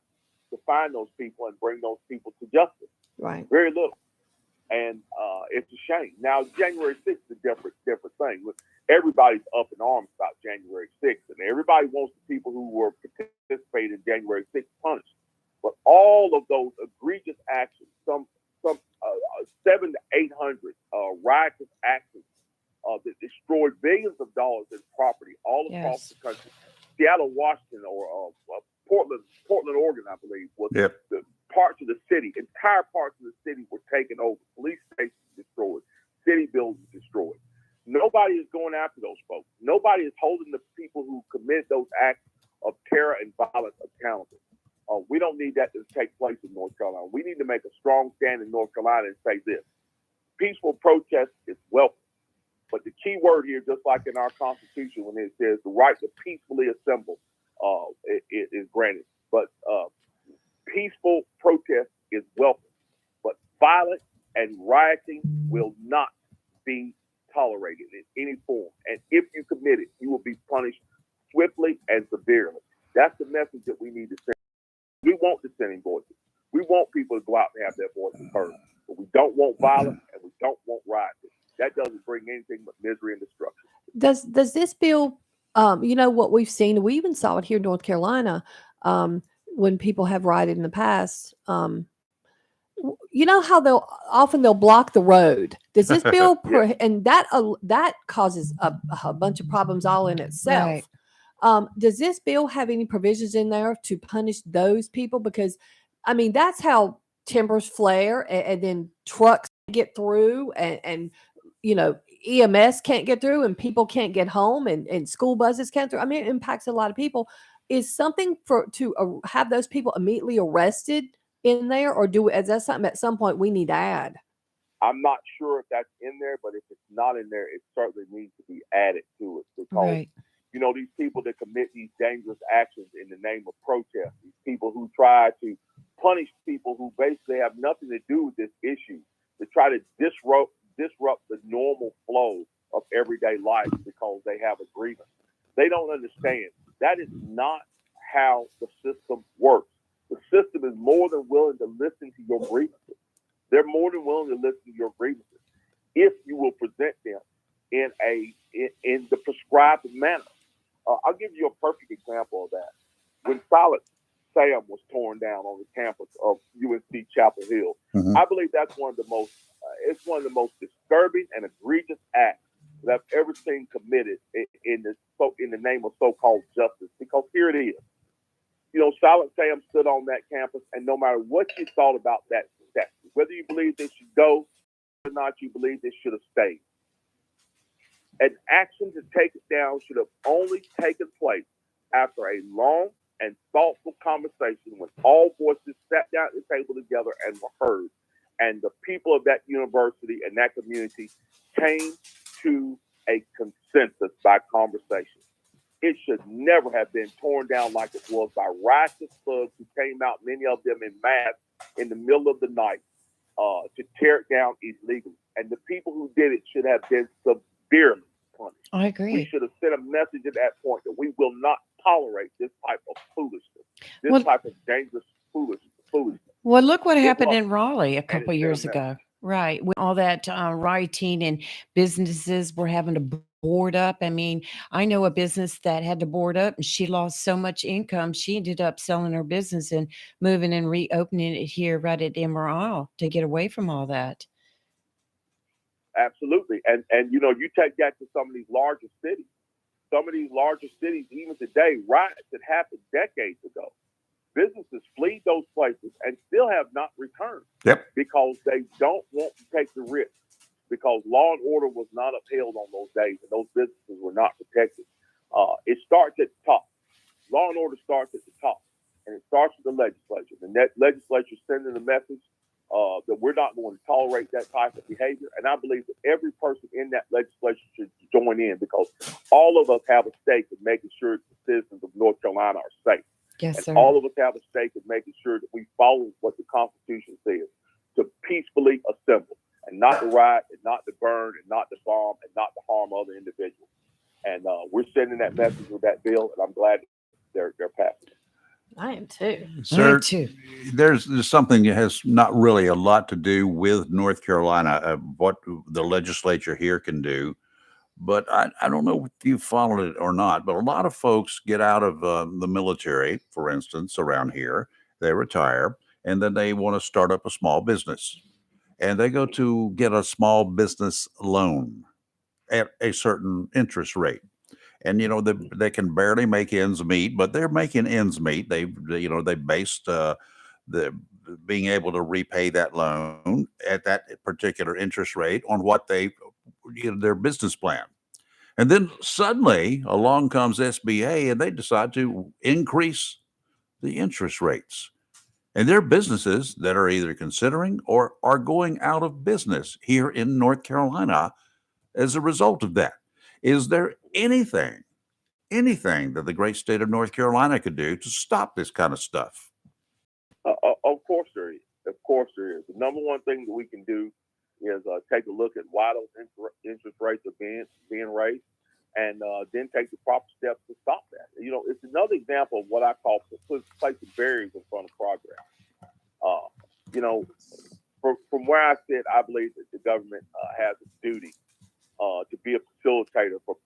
to find those people and bring those people to justice.
Right.
Very little. And it's a shame. Now, January 6th is a different thing. Everybody's up in arms about January 6th, and everybody wants the people who were participating in January 6th punished. But all of those egregious actions, some 700 to 800 riotous actions that destroyed billions of dollars in property all across the country. Seattle, Washington, or Portland, Oregon, I believe, was the parts of the city, entire parts of the city were taken over. Police stations destroyed, city buildings destroyed. Nobody is going after those folks. Nobody is holding the people who commit those acts of terror and violence accountable. We don't need that to take place in North Carolina. We need to make a strong stand in North Carolina and say this: peaceful protest is welcome. But the key word here, just like in our Constitution, when it says the right to peacefully assemble, it is granted. But peaceful protest is welcome. But violence and rioting will not be tolerated in any form. And if you commit it, you will be punished swiftly and severely. That's the message that we need to send. We want dissenting voices. We want people to go out and have their voices heard. But we don't want violence and we don't want rioting. That doesn't bring anything but misery and destruction.
Does this bill, you know, what we've seen, we even saw it here in North Carolina, when people have rioted in the past, you know how they'll block the road. Does this bill and that causes a bunch of problems all in itself.
Right.
Does this bill have any provisions in there to punish those people? Because I mean, that's how timbers flare and then trucks get through and you know, EMS can't get through and people can't get home and school buses can't through. I mean, it impacts a lot of people. Is something to have those people immediately arrested in there, or is that something at some point we need to add?
I'm not sure if that's in there, but if it's not in there, it certainly needs to be added to it because,
Right.
you know, these people that commit these dangerous actions in the name of protest, these people who try to punish people who basically have nothing to do with this issue, to try to disrupt the normal flow of everyday life because they have a grievance. They don't understand. That is not how the system works. The system is more than willing to listen to your grievances. They're more than willing to listen to your grievances if you will present them in the prescribed manner. I'll give you a perfect example of that. When Silent Sam was torn down on the campus of UNC Chapel Hill, I believe that's one of the most disturbing and egregious acts that I've ever seen committed in the name of so-called justice. Because here it is. You know, Silent Sam stood on that campus, and no matter what you thought about that statue, whether you believe they should go or not, you believe they should have stayed. An action to take it down should have only taken place after a long and thoughtful conversation when all voices sat down at the table together and were heard. And the people of that university and that community came to a consensus by conversation. It should never have been torn down like it was by righteous thugs who came out, many of them in mass, in the middle of the night to tear it down illegally. And the people who did it should have been severely punished.
I agree.
We should have sent a message at that point that we will not tolerate this type of foolishness, type of dangerous foolishness.
Well, look what happened in Raleigh a couple years ago. Right. With all that rioting and businesses were having to board up. I mean, I know a business that had to board up and she lost so much income. She ended up selling her business and moving and reopening it here right at Emerald to get away from all that.
Absolutely. And you know, you take that to some of these larger cities. Some of these larger cities, even today, riots that happened decades ago. Businesses flee those places and still have not returned because they don't want to take the risk, because law and order was not upheld on those days and those businesses were not protected. It starts at the top. Law and order starts at the top, and it starts with the legislature. And that legislature sending a message that we're not going to tolerate that type of behavior. And I believe that every person in that legislature should join in, because all of us have a stake in making sure that the citizens of North Carolina are safe.
Yes,
and
sir.
all of us have a stake in making sure that we follow what the Constitution says, to peacefully assemble and not to riot and not to burn and not to bomb and not to harm other individuals. And we're sending that message with that bill, and I'm glad they're passing it.
I am too.
Sir, there's something that has not really a lot to do with North Carolina, what the legislature here can do. But I don't know if you followed it or not, but a lot of folks get out of the military, for instance, around here. They retire, and then they want to start up a small business. And they go to get a small business loan at a certain interest rate. And, you know, they can barely make ends meet, but they're making ends meet. They based the being able to repay that loan at that particular interest rate on what their business plan. And then suddenly along comes SBA and they decide to increase the interest rates. And there are businesses that are either considering or are going out of business here in North Carolina as a result of that. Is there anything that the great state of North Carolina could do to stop this kind of stuff?
Of course there is. Of course there is. The number one thing that we can do is take a look at why those interest rates are being raised, and then take the proper steps to stop that. It's another example of what I call placing barriers in front of progress. From where I sit, I believe that the government has a duty to be a facilitator for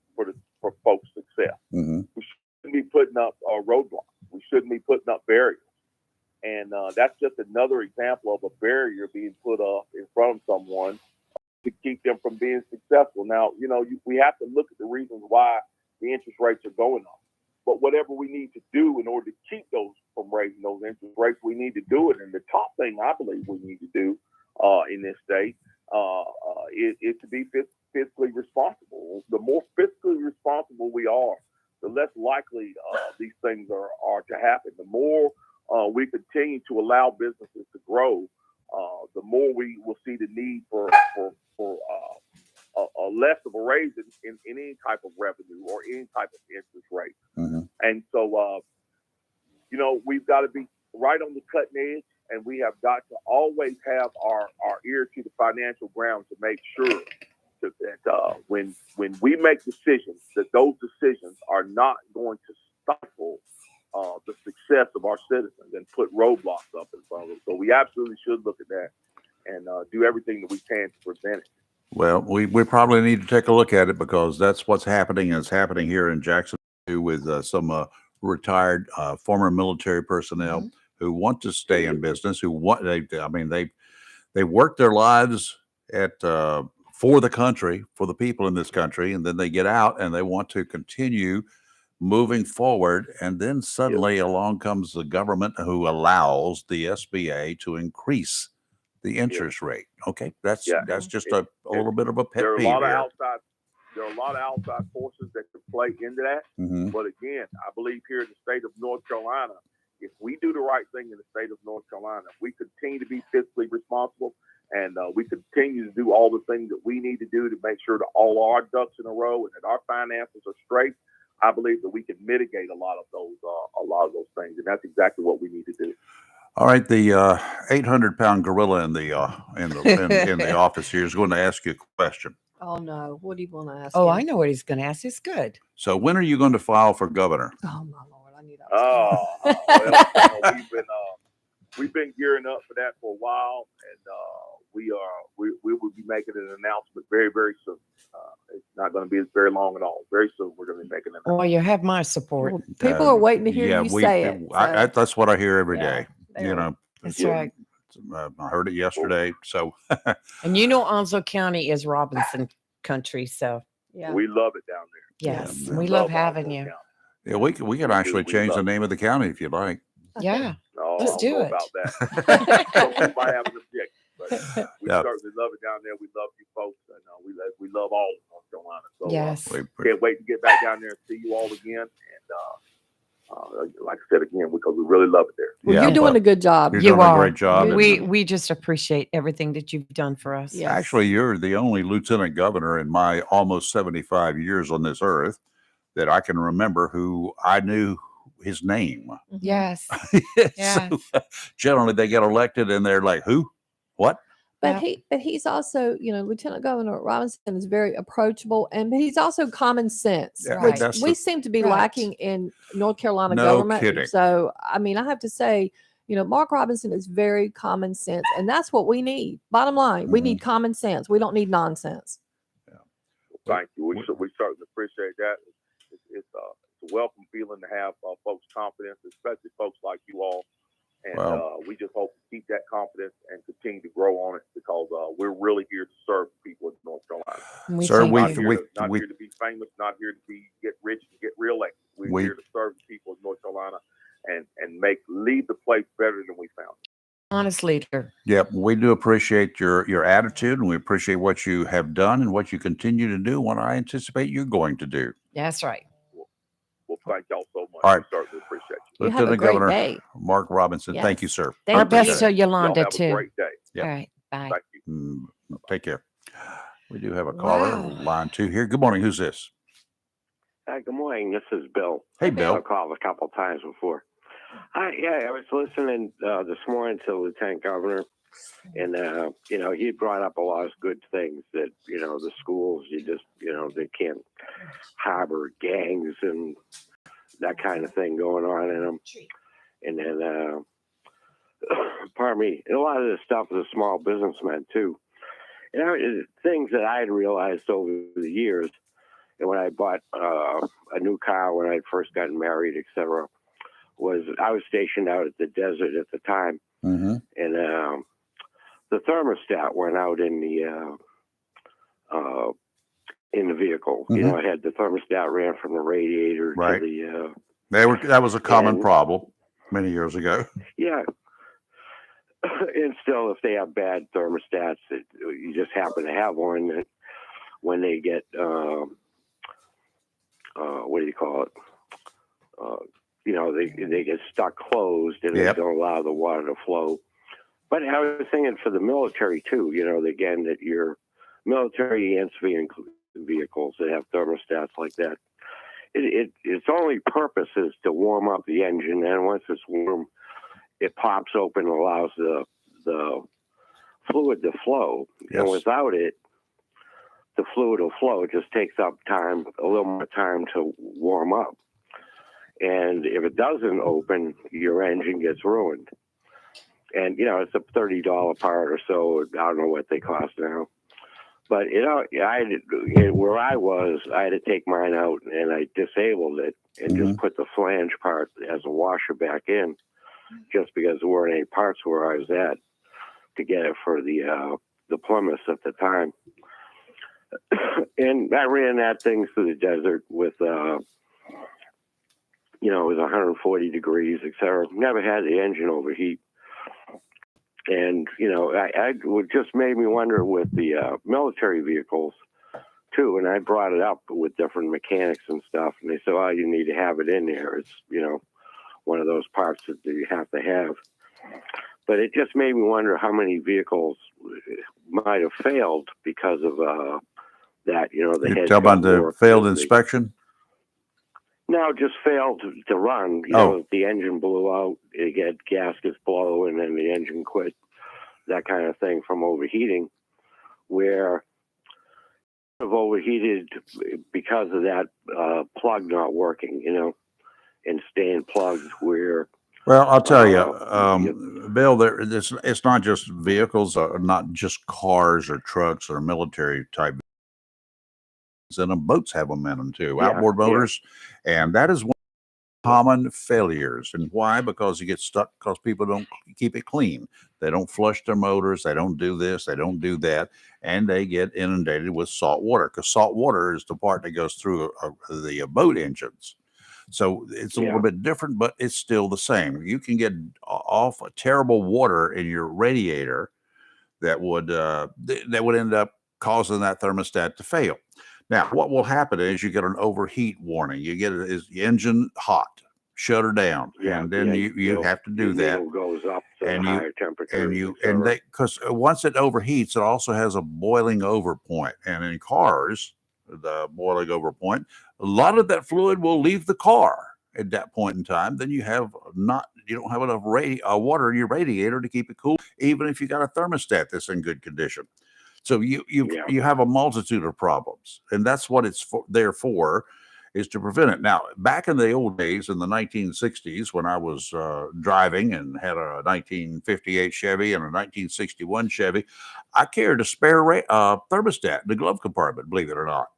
folks' success.
Mm-hmm.
We shouldn't be putting up roadblocks. We shouldn't be putting up barriers. And that's just another example of a barrier being put up in front of someone to keep them from being successful. Now, we have to look at the reasons why the interest rates are going up. But whatever we need to do in order to keep those from raising those interest rates, we need to do it. And the top thing I believe we need to do in this state is to be fiscally responsible. The more fiscally responsible we are, the less likely these things are to happen. The more we continue to allow businesses to grow, the more we will see the need for a less of a raise in any type of revenue or any type of interest rate.
Mm-hmm.
And so, we've got to be right on the cutting edge, and we have got to always have our ear to the financial ground to make sure that when we make decisions, that those decisions are not going to stifle the success of our citizens and put roadblocks up in front of them. So we absolutely should look at that and do everything that we can to prevent it.
Well, we probably need to take a look at it because that's what's happening. It's happening here in Jacksonville with some retired former military personnel who want to stay in business. They work their lives for the country, for the people in this country, and then they get out and they want to continue moving forward. And then suddenly along comes the government who allows the SBA to increase the interest rate. Okay, that's just a little bit of a pet peeve here.
There are a lot of outside forces that can play into that.
Mm-hmm.
But again, I believe here in the state of North Carolina, if we do the right thing in the state of North Carolina, if we continue to be fiscally responsible and we continue to do all the things that we need to do to make sure that all our ducks in a row and that our finances are straight, I believe that we can mitigate a lot of those things, and that's exactly what we need to do.
All right, the 800-pound gorilla in the office here is going to ask you a question.
Oh no! What do you want to ask?
Oh,
him?
I know what he's going to ask. It's good.
So, when are you going to file for governor?
Oh my Lord! I knew that.
Well, we've been gearing up for that for a while, and we will be making an announcement very, very soon. It's not going to be very long at all. Very soon, we're going to be making an announcement.
Well, you have my support.
Well, people are waiting to hear you say it. So.
That's what I hear every day.
That's right.
I heard it yesterday. So,
and Onslow County is Robinson country, so
yeah,
we love it down there.
Yes, we love having you.
Yeah, we can actually change the name of the county if you'd like.
Yeah, let's do it.
About that. So we might have an objection, but we certainly love it down there. We love you folks, and we love all of North Carolina. So
yes,
can't wait to get back down there and see you all again. And like I said again, because we really love it there.
Well, you're doing a good job.
You're doing a great job.
We just appreciate everything that you've done for us.
Yes.
Actually, you're the only lieutenant governor in my almost 75 years on this earth that I can remember who I knew his name.
Yes.
Yes. So, generally, they get elected and they're like, who? What?
But he's also, Lieutenant Governor Robinson is very approachable, and he's also common sense, which we seem to be lacking in North Carolina government.
Kidding.
So, I have to say, Mark Robinson is very common sense, and that's what we need. Bottom line, we need common sense. We don't need nonsense.
Yeah.
Thank you. We certainly appreciate that. It's a welcome feeling to have folks' confidence, especially folks like you all. And we just hope to keep that confidence and continue to grow on it because we're really here to serve people in North Carolina.
Sir,
not here to be famous, not here to get rich and get reelected. We're here to serve the people of North Carolina and leave the place better than we found it.
Honest leader.
Yep, we do appreciate your attitude, and we appreciate what you have done and what you continue to do. What I anticipate you're going to do.
That's right.
Well, thank y'all so much.
All right.
We certainly appreciate you.
You have a
Lieutenant
great
Governor
day.
Mark Robinson, thank you,
Yes.
sir.
Thank
Our
you.
best to
Y'all
Yolanda,
have a
too.
great day.
Yep.
All right. Bye.
Thank you.
Take care. We do have a caller,
Wow.
line 2 here. Good morning. Who's this?
Hi, good morning. This is Bill.
Hey, Bill.
I've called a couple times before. I was listening this morning to Lieutenant Governor, and he brought up a lot of good things that the schools they can't harbor gangs and that kind of thing going on in them, and then pardon me, and a lot of this stuff is small businessmen too. Things that I had realized over the years, and when I bought a new car when I first got married, etc., was I was stationed out at the desert at the time, and the thermostat went out in the vehicle. It had the thermostat ran from the radiator
Right.
to
That was a common
and-
problem many years ago.
yeah. And still, if they have bad thermostats, you just happen to have one that when they get what do you call it? They get stuck closed and
Yep.
they don't allow the water to flow. But I was thinking for the military too, again, that your military and civilian vehicles that have thermostats like that, its only purpose is to warm up the engine. And once it's warm, it pops open and allows the fluid to flow.
Yes.
And without it, the fluid will flow. It just takes up time, a little more time to warm up. And if it doesn't open, your engine gets ruined. And, it's a $30 part or so. I don't know what they cost now. But, where I was, I had to take mine out and I disabled it and just put the flange part as a washer back in, just because there weren't any parts where I was at to get it for the Plymouth at the time. And I ran that thing through the desert with, it was 140 degrees, etc. Never had the engine overheat. And, it just made me wonder with the military vehicles, too. And I brought it up with different mechanics and stuff. And they said, oh, you need to have it in there. It's, one of those parts that you have to have. But it just made me wonder how many vehicles might have failed because of that. The
You
heads
tell about
don't
the
work,
failed
they-
inspection?
No, just failed to run. The engine blew out. It get gaskets blow, and then the engine quit. That kind of thing from overheating, where have overheated because of that plug not working. And staying plugged where.
Well, I'll tell you, Bill, it's not just vehicles, not just cars or trucks or military type. And boats have them in them too,
Yeah,
outboard
yeah.
motors. And that is one of the common failures. And why? Because you get stuck because people don't keep it clean. They don't flush their motors. They don't do this. They don't do that. And they get inundated with salt water, because salt water is the part that goes through the boat engines. So it's a little bit different, but it's still the same. You can get off a terrible water in your radiator that would end up causing that thermostat to fail. Now, what will happen is you get an overheat warning. You get is the engine hot, shut her down, and then you have to do
your
that.
needle goes up to
And
the
you-
higher temperature.
And they, because once it overheats, it also has a boiling over point. And in cars, the boiling over point, a lot of that fluid will leave the car at that point in time. Then you don't have enough water in your radiator to keep it cool, even if you got a thermostat that's in good condition. So you have a multitude of problems, and that's what it's there for, is to prevent it. Now, back in the old days, in the 1960s, when I was driving and had a 1958 Chevy and a 1961 Chevy, I carried a spare thermostat in the glove compartment, believe it or not.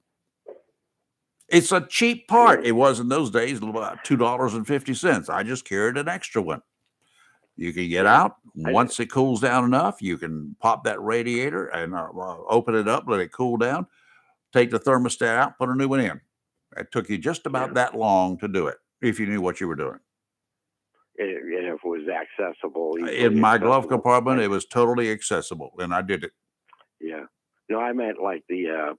It's a cheap part. It was in those days about $2.50. I just carried an extra one. You can get out. Once it cools down enough, you can pop that radiator and open it up, let it cool down, take the thermostat out, put a new one in. It took you just about that long to do it, if you knew what you were doing.
if it was accessible.
In my glove
accessible.
compartment, it was totally accessible, and I did it.
Yeah. No, I meant like the,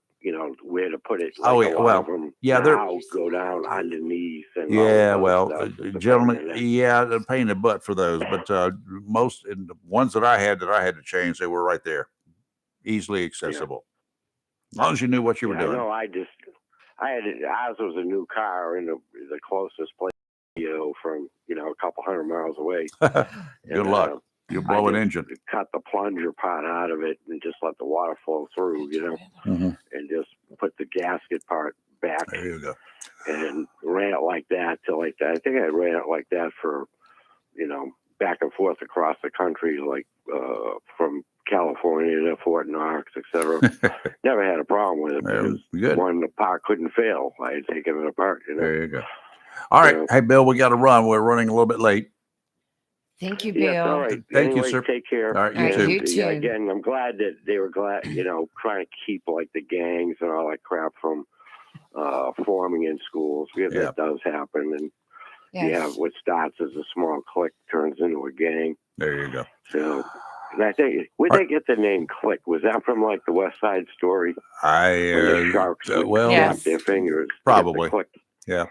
where to put it. Like
Oh,
a
yeah,
lot
well,
of them
yeah, they're-
now go down underneath. And all
Yeah,
that
well,
stuff. It's a pain in
gentlemen,
the-
yeah, a pain in the butt for those, but most in the ones that I had to change, they were right there, easily accessible. As long as you knew what you were
Yeah,
doing.
No, ours was a new car in the closest place, from, a couple hundred miles away.
Good
And,
luck. You'll blow
I
an
just
engine.
Cut the plunger part out of it and just let the water flow through,
Mhm.
and just put the gasket part back.
There you go.
And ran it like that till like that. I think I ran it like that for, back and forth across the country, like from California to Fort Knox, etc. Never had a problem with it because
good.
one, the part couldn't fail. I had taken it apart.
There you go. All right. Hey, Bill, we got to run. We're running a little bit late.
Thank you, Bill.
Yes, all right.
Thank you,
Anyway,
sir.
Take care.
All right, you
All right,
too.
you too.
Yeah, again, I'm glad that they were trying to keep like the gangs and all that crap from forming in schools, because
Yeah.
that does happen. And
Yes.
what starts as a small clique turns into a gang.
There you go.
So, and I think, where'd they get the name clique? Was that from like the West Side Story? When the sharks would
well,
snap their fingers. to get the
probably.
clique?
Yeah.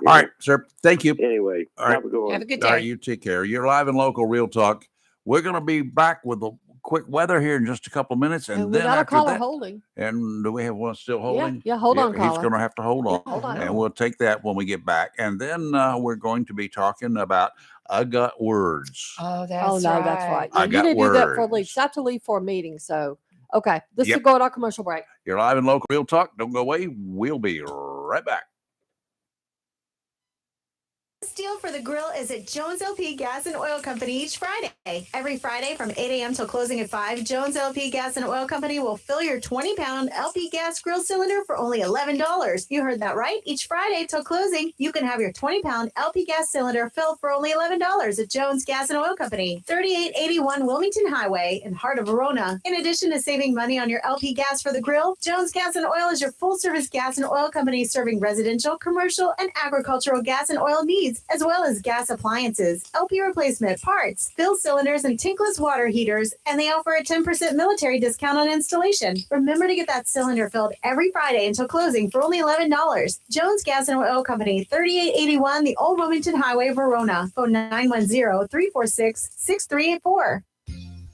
All right, sir. Thank you.
Anyway,
All right.
have a good one.
Have a good
All right,
day.
you take care. You're live and local, Real Talk. We're going to be back with the quick weather here in just a couple minutes, and
And we
then
got a
after
caller
that,
holding.
and do we have one still holding?
Yeah, hold on,
He's
caller.
going to have to hold on,
Hold on.
and we'll take that when we get back. And then we're going to be talking about I got words.
Oh, that's
Oh no, that's right.
I
Yeah, you
got
didn't do that for
words.
leave. So I have to leave for a meeting. So okay, this
Yep.
will go at our commercial break.
You're live and local, Real Talk. Don't go away. We'll be right back.
Deal for the grill is at Jones LP Gas and Oil Company each Friday. Every Friday from 8 a.m. till closing at 5, Jones LP Gas and Oil Company will fill your 20-pound LP gas grill cylinder for only $11. You heard that right. Each Friday till closing, you can have your 20-pound LP gas cylinder filled for only $11 at Jones Gas and Oil Company, 3881 Wilmington Highway in heart of Verona. In addition to saving money on your LP gas for the grill, Jones Gas and Oil is your full-service gas and oil company serving residential, commercial, and agricultural gas and oil needs, as well as gas appliances, LP replacement, parts, fill cylinders, and tankless water heaters, and they offer a 10% military discount on installation. Remember to get that cylinder filled every Friday until closing for only $11. Jones Gas and Oil Company, 3881 the Old Wilmington Highway, Verona. Phone 910-346-6384.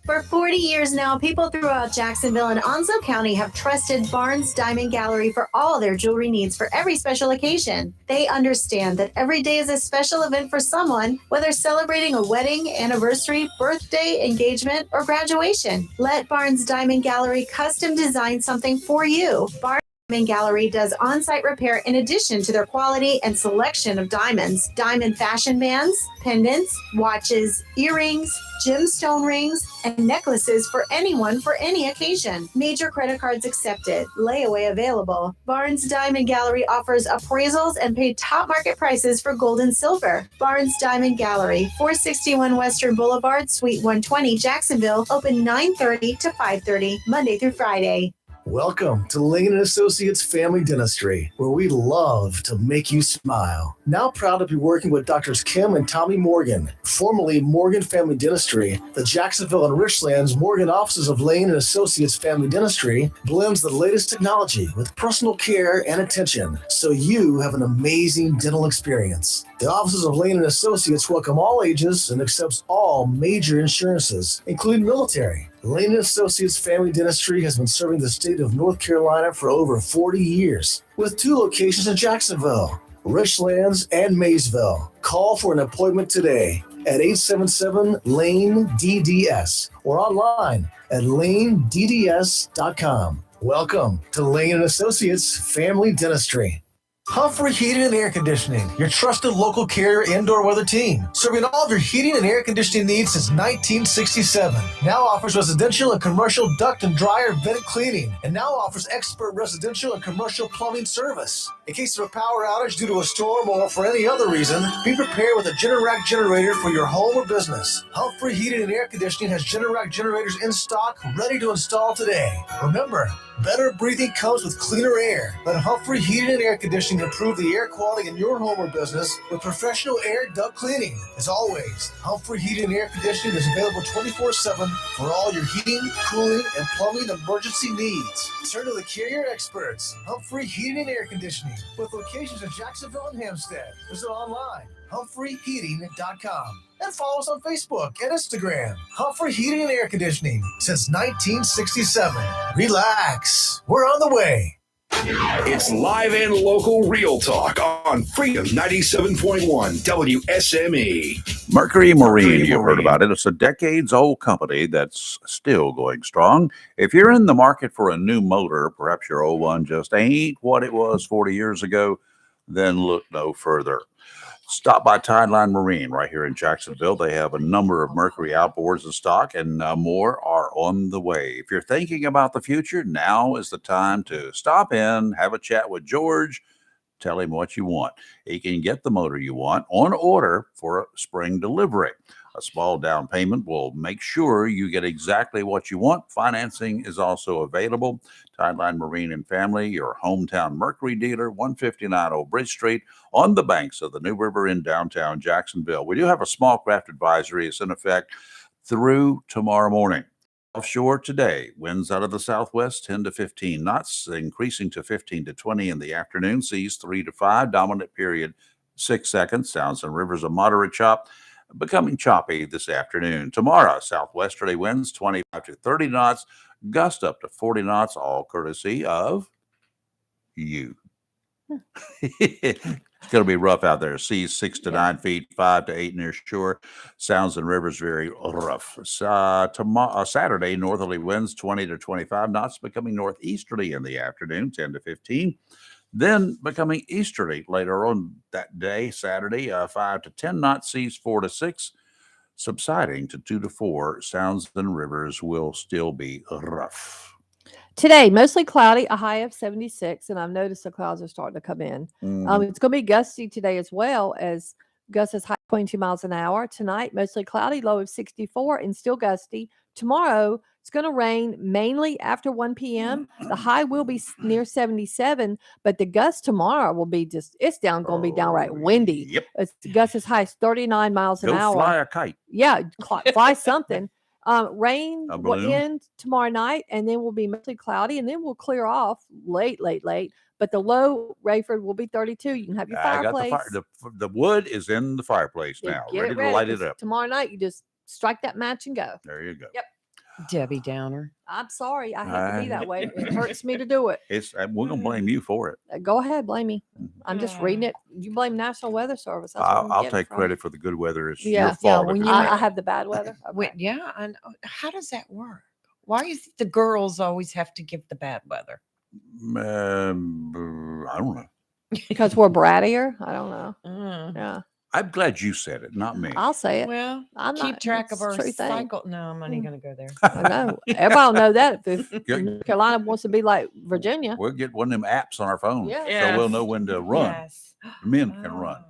For 40 years now, people throughout Jacksonville and Onslow County have trusted Barnes Diamond Gallery for all their jewelry needs for every special occasion. They understand that every day is a special event for someone, whether celebrating a wedding, anniversary, birthday, engagement, or graduation. Let Barnes Diamond Gallery custom design something for you. Barnes Diamond Gallery does on-site repair in addition to their quality and selection of diamonds, diamond fashion bands, pendants, watches, earrings, gemstone rings, and necklaces for anyone for any occasion. Major credit cards accepted. Layaway available. Barnes Diamond Gallery offers appraisals and pay top market prices for gold and silver. Barnes Diamond Gallery, 461 Western Boulevard, Suite 120, Jacksonville, open 9:30 to 5:30, Monday through Friday.
Welcome to Lane & Associates Family Dentistry, where we love to make you smile. Now proud to be working with Drs. Kim and Tommy Morgan, formerly Morgan Family Dentistry. The Jacksonville and Richlands Morgan offices of Lane & Associates Family Dentistry blends the latest technology with personal care and attention, so you have an amazing dental experience. The offices of Lane & Associates welcome all ages and accepts all major insurances, including military. Lane & Associates Family Dentistry has been serving the state of North Carolina for over 40 years, with 2 locations in Jacksonville, Richlands, and Maysville. Call for an appointment today at 877-LANE-DDS or online at lanedds.com. Welcome to Lane & Associates Family Dentistry. Humphrey Heating and Air Conditioning, your trusted local carrier indoor weather team, serving all of your heating and air conditioning needs since 1967. Now offers residential and commercial duct and dryer vent cleaning, and now offers expert residential and commercial plumbing service. In case of a power outage due to a storm or for any other reason, be prepared with a Generac generator for your home or business. Humphrey Heating and Air Conditioning has Generac generators in stock, ready to install today. Remember, better breathing comes with cleaner air. Let Humphrey Heating and Air Conditioning improve the air quality in your home or business with professional air duct cleaning. As always, Humphrey Heating and Air Conditioning is available 24/7 for all your heating, cooling, and plumbing emergency needs. Turn to the carrier experts, Humphrey Heating and Air Conditioning, with locations in Jacksonville and Hampstead. Visit online, humphreyheating.com. And follow us on Facebook and Instagram. Humphrey Heating and Air Conditioning since 1967. Relax. We're on the way.
It's live and local real talk on Freedom 97.1 WSME.
Mercury Marine, you've heard about it. It's a decades-old company that's still going strong. If you're in the market for a new motor, perhaps your old one just ain't what it was 40 years ago, then look no further. Stop by Tideline Marine right here in Jacksonville. They have a number of Mercury outboards in stock, and more are on the way. If you're thinking about the future, now is the time to stop in, have a chat with George, tell him what you want. He can get the motor you want on order for a spring delivery. A small down payment will make sure you get exactly what you want. Financing is also available. Tideline Marine and Family, your hometown Mercury dealer, 159 Old Bridge Street, on the banks of the New River in downtown Jacksonville. We do have a small craft advisory. It's in effect through tomorrow morning. Offshore today, winds out of the southwest 10 to 15 knots, increasing to 15 to 20 in the afternoon. Seas 3 to 5, dominant period 6 seconds. Sounds and rivers a moderate chop, becoming choppy this afternoon. Tomorrow, southwesterly winds 25 to 30 knots, gust up to 40 knots, all courtesy of you. It's going to be rough out there. Seas 6 to 9 feet, 5 to 8 near shore. Sounds and rivers very rough. Saturday, northerly winds 20 to 25 knots, becoming northeasterly in the afternoon, 10 to 15. Then becoming easterly later on that day, Saturday, 5 to 10 knots, seas 4 to 6, subsiding to 2 to 4. Sounds and rivers will still be rough.
Today, mostly cloudy, a high of 76, and I've noticed the clouds are starting to come in. It's going to be gusty today as well, as gusts as high 22 miles an hour. Tonight, mostly cloudy, low of 64 and still gusty. Tomorrow, it's going to rain mainly after 1 p.m. The high will be near 77, but the gust tomorrow will be it's going to be downright windy.
Yep.
It's gusts as high as 39 miles an hour.
Go fly a kite.
Yeah, fly something. Rain
A
will
balloon?
end tomorrow night, and then will be mostly cloudy, and then we'll clear off late. But the low, Rayford, will be 32. You can have your
I got
fireplace.
the wood is in the fireplace
Yeah,
now,
get
ready
it
to light it
'cause
up.
Tomorrow night, you just strike that match and go.
There you go.
Yep.
Debbie Downer.
I'm sorry. I hate to be that way. It hurts me to do it.
We're gonna blame you for it.
Go ahead, blame me. I'm just reading it. You blame National Weather Service. That's what I'm
I'll
getting
take
from.
credit for the good weather. It's
Yeah,
your fault.
when
if
you
it's
I
bad.
have the bad weather.
Wait, yeah, I know. How does that work? Why do you think the girls always have to give the bad weather?
I don't know.
Because we're brattier. I don't know.
Mm.
Yeah.
I'm glad you said it, not me.
I'll say it.
Well,
I'm
keep
not-
track of
it's a
our
true thing.
cycle. No, I'm not even going to go there.
I know. Everybody will know that if
Good.
North Carolina wants to be like Virginia.
We'll get one of them apps on our phone,
Yeah.
so we'll know when to run.
Yes.
The men can run.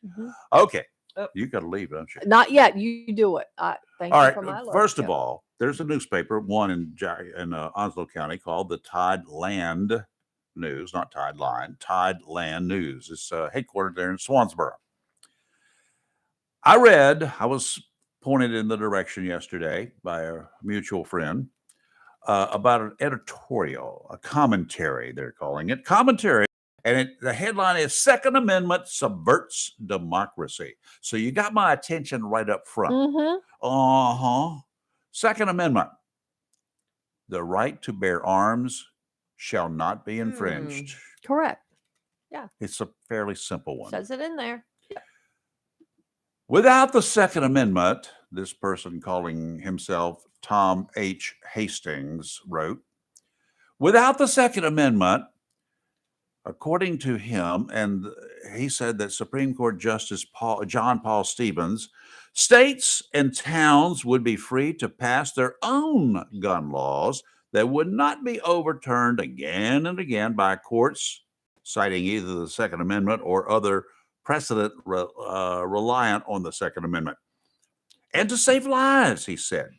Mhm.
Okay,
Oh.
you got to leave, don't you?
Not yet. You do it. Thank
All
you
right.
for my alert.
First of
Yep.
all, there's a newspaper, one in Onslow County, called the Tideland News, not Tideline, Tideland News. It's headquartered there in Swansboro. I was pointed in the direction yesterday by a mutual friend about an editorial, a commentary, they're calling it. Commentary. And the headline is Second Amendment Subverts Democracy. So you got my attention right up front.
Mm-hmm.
Second Amendment. The right to bear arms shall not be infringed.
Correct. Yeah.
It's a fairly simple one.
Says it in there.
Without the Second Amendment, this person calling himself Tom H. Hastings wrote, without the Second Amendment, according to him, and he said that Supreme Court Justice John Paul Stevens, states and towns would be free to pass their own gun laws that would not be overturned again and again by courts, citing either the Second Amendment or other precedent reliant on the Second Amendment. And to save lives, he said.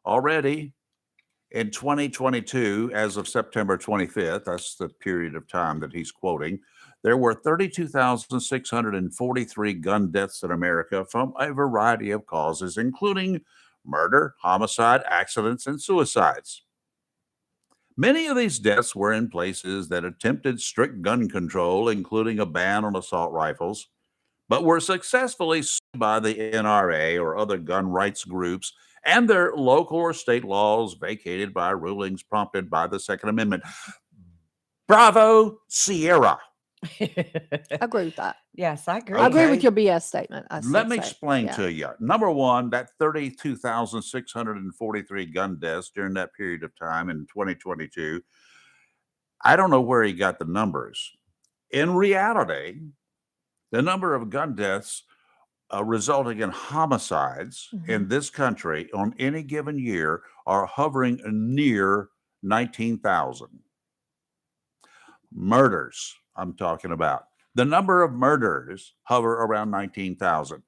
Already in 2022, as of September 25th, that's the period of time that he's quoting, There were 32,643 gun deaths in America from a variety of causes, including murder, homicide, accidents, and suicides. Many of these deaths were in places that attempted strict gun control, including a ban on assault rifles, but were successfully sued by the NRA or other gun rights groups and their local or state laws vacated by rulings prompted by the Second Amendment. Bravo, Sierra.
I agree with that.
Yes, I agree.
I agree with
Okay.
your BS statement.
Let me explain
Yeah.
to you. Number one, that 32,643 gun deaths during that period of time in 2022, I don't know where he got the numbers. In reality, the number of gun deaths resulting in homicides in this country on any given year are hovering near 19,000. Murders, I'm talking about. The number of murders hover around 19,000.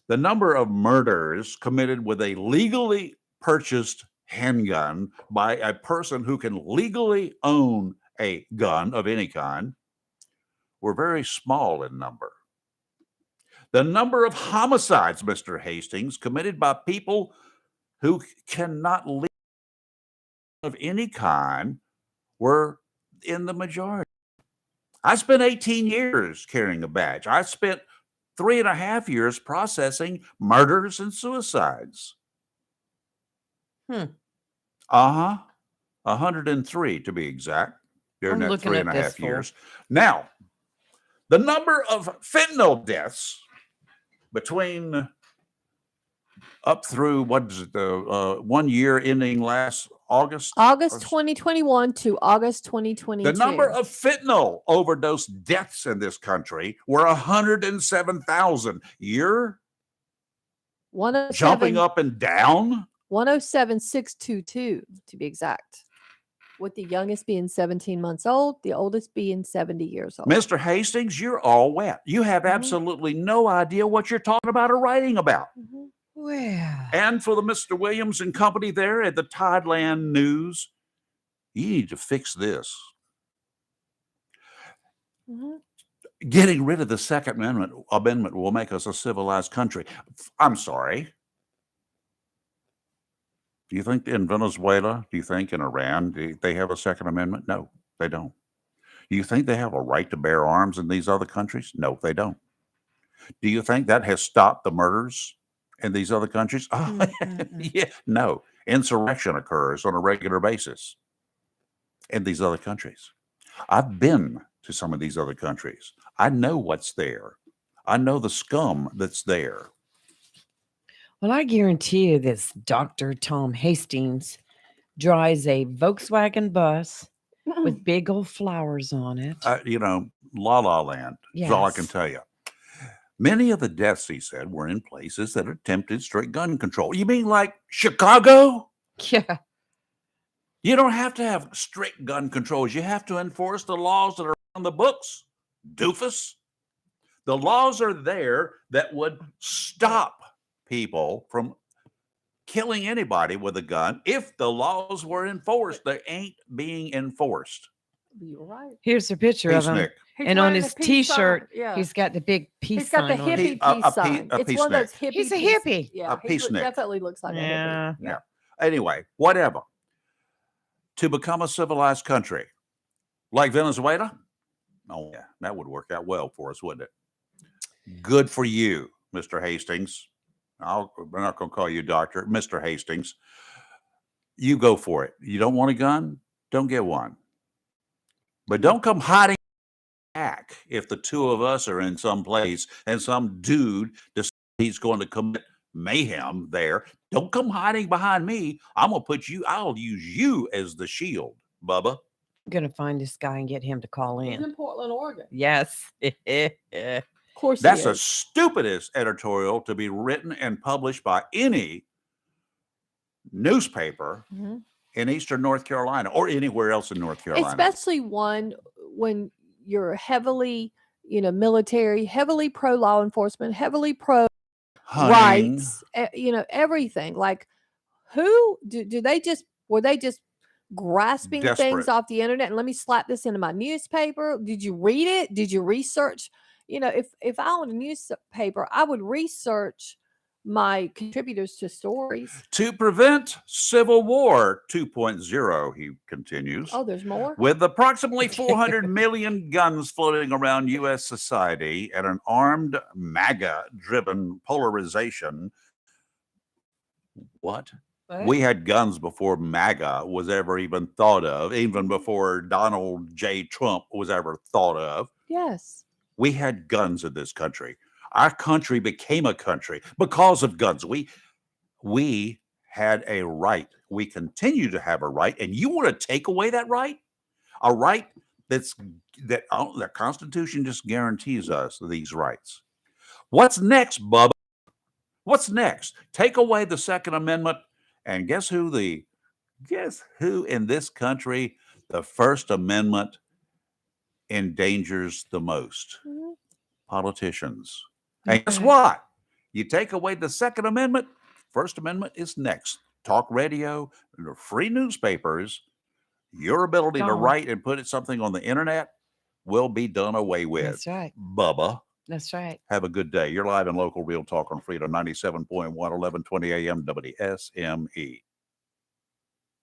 The number of murders committed with a legally purchased handgun by a person who can legally own a gun of any kind were very small in number. The number of homicides, Mr. Hastings, committed by people who cannot leave of any kind were in the majority. I spent 18 years carrying a badge. I spent 3.5 years processing murders and suicides. 103 to be exact, during
I'm
that
looking at
3.5
this fool.
years. Now, the number of fentanyl deaths between up through what is it, the 1 year ending last August?
August 2021 to August 2022.
The number of fentanyl overdose deaths in this country were 107,000. You're
107
jumping up and down?
107,622 to be exact. With the youngest being 17 months old, the oldest being 70 years old.
Mr. Hastings, you're all wet. You have absolutely no idea what you're talking about or writing about.
Well,
And for the Mr. Williams and company there at the Tideland News, you need to fix this. Getting rid of the Second Amendment will make us a civilized country. I'm sorry. Do you think in Venezuela, do you think in Iran, do they have a Second Amendment? No, they don't. Do you think they have a right to bear arms in these other countries? No, they don't. Do you think that has stopped the murders in these other countries? Yeah, no. Insurrection occurs on a regular basis in these other countries. I've been to some of these other countries. I know what's there. I know the scum that's there.
well, I guarantee you this Dr. Tom Hastings drives a Volkswagen bus with big old flowers on it.
La La Land is all I can
Yes.
tell you. Many of the deaths, he said, were in places that attempted strict gun control. You mean like Chicago?
Yeah.
You don't have to have strict gun controls. You have to enforce the laws that are on the books, doofus. The laws are there that would stop people from killing anybody with a gun if the laws were enforced. They ain't being enforced.
You're right.
Here's a picture
Peace
of him.
Nick.
He's
And on
wearing
his
a peace sign,
T-shirt,
yeah.
he's got the big peace
He's got the
sign on
hippie
it.
peace sign.
a
It's
peace
one of those
neck.
hippie.
He's a
peace-
hippie.
Yeah,
A peace neck.
definitely looks like a hippie.
Yeah. Anyway, whatever. To become a civilized country like Venezuela, oh yeah, that would work out well for us, wouldn't it? Good for you, Mr. Hastings. I'm not going to call you doctor, Mr. Hastings. You go for it. You don't want a gun? Don't get one. But don't come hiding back if the two of us are in some place and some dude decides he's going to commit mayhem there. Don't come hiding behind me. I'll use you as the shield, Bubba.
I'm going to find this guy and get him to call
He's
in.
in Portland, Oregon.
Yes.
Of course,
That's
he
the
is.
stupidest editorial to be written and published by any newspaper in Eastern North Carolina or anywhere else in North Carolina.
Especially one when you're heavily, military, heavily pro law enforcement, heavily pro
Hunting.
rights, everything. Like, who were they just grasping things
Desperate.
off the internet and let me slap this into my newspaper. Did you read it? Did you research? If I owned a newspaper, I would research my contributors to stories.
To prevent civil war 2.0, he continues.
Oh, there's more?
With approximately 400 million guns floating around U.S. society and an armed MAGA-driven polarization, what? We had guns before MAGA was ever even thought of, even before Donald J. Trump was ever thought of.
Yes.
We had guns in this country. Our country became a country because of guns. We had a right. We continue to have a right. And you want to take away that right? A right that the Constitution just guarantees us these rights. What's next, Bubba? What's next? Take away the Second Amendment, and guess who in this country the First Amendment endangers the most?
Mm-hmm.
Politicians. And guess what? You take away the Second Amendment, First Amendment is next. Talk radio, free newspapers, your ability to write and put something on the internet will be done away with.
That's right.
Bubba.
That's right.
Have a good day. You're live in local real talk on Freedom 97.1, 1120 AM WSME.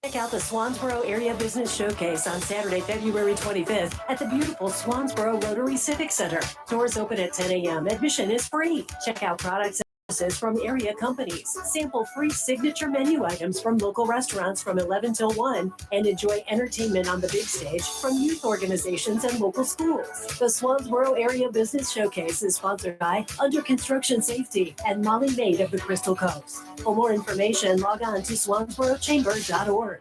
Check out the Swansboro Area Business Showcase on Saturday, February 25th at the beautiful Swansboro Rotary Civic Center. Doors open at 10 a.m. Admission is free. Check out products and services from area companies. Sample free signature menu items from local restaurants from 11 till 1 and enjoy entertainment on the big stage from youth organizations and local schools. The Swansboro Area Business Showcase is sponsored by Under Construction Safety and Molly Maid of the Crystal Coast. For more information, log on to swansborochamber.org.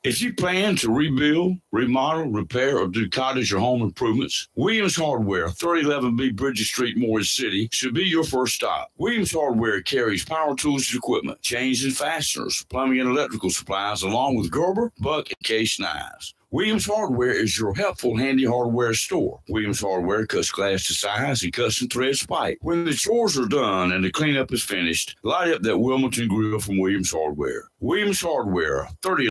If you plan to rebuild, remodel, repair, or do cottage or home improvements, Williams Hardware, 3011B Bridges Street, Morris City, should be your first stop. Williams Hardware carries power tools and equipment, chains and fasteners, plumbing and electrical supplies, along with Gerber, Buck, and Case knives. Williams Hardware is your helpful, handy hardware store. Williams Hardware cuts glass to size and custom threads pipe. When the chores are done and the cleanup is finished, light up that Wilmington grill from Williams Hardware. Williams Hardware, 30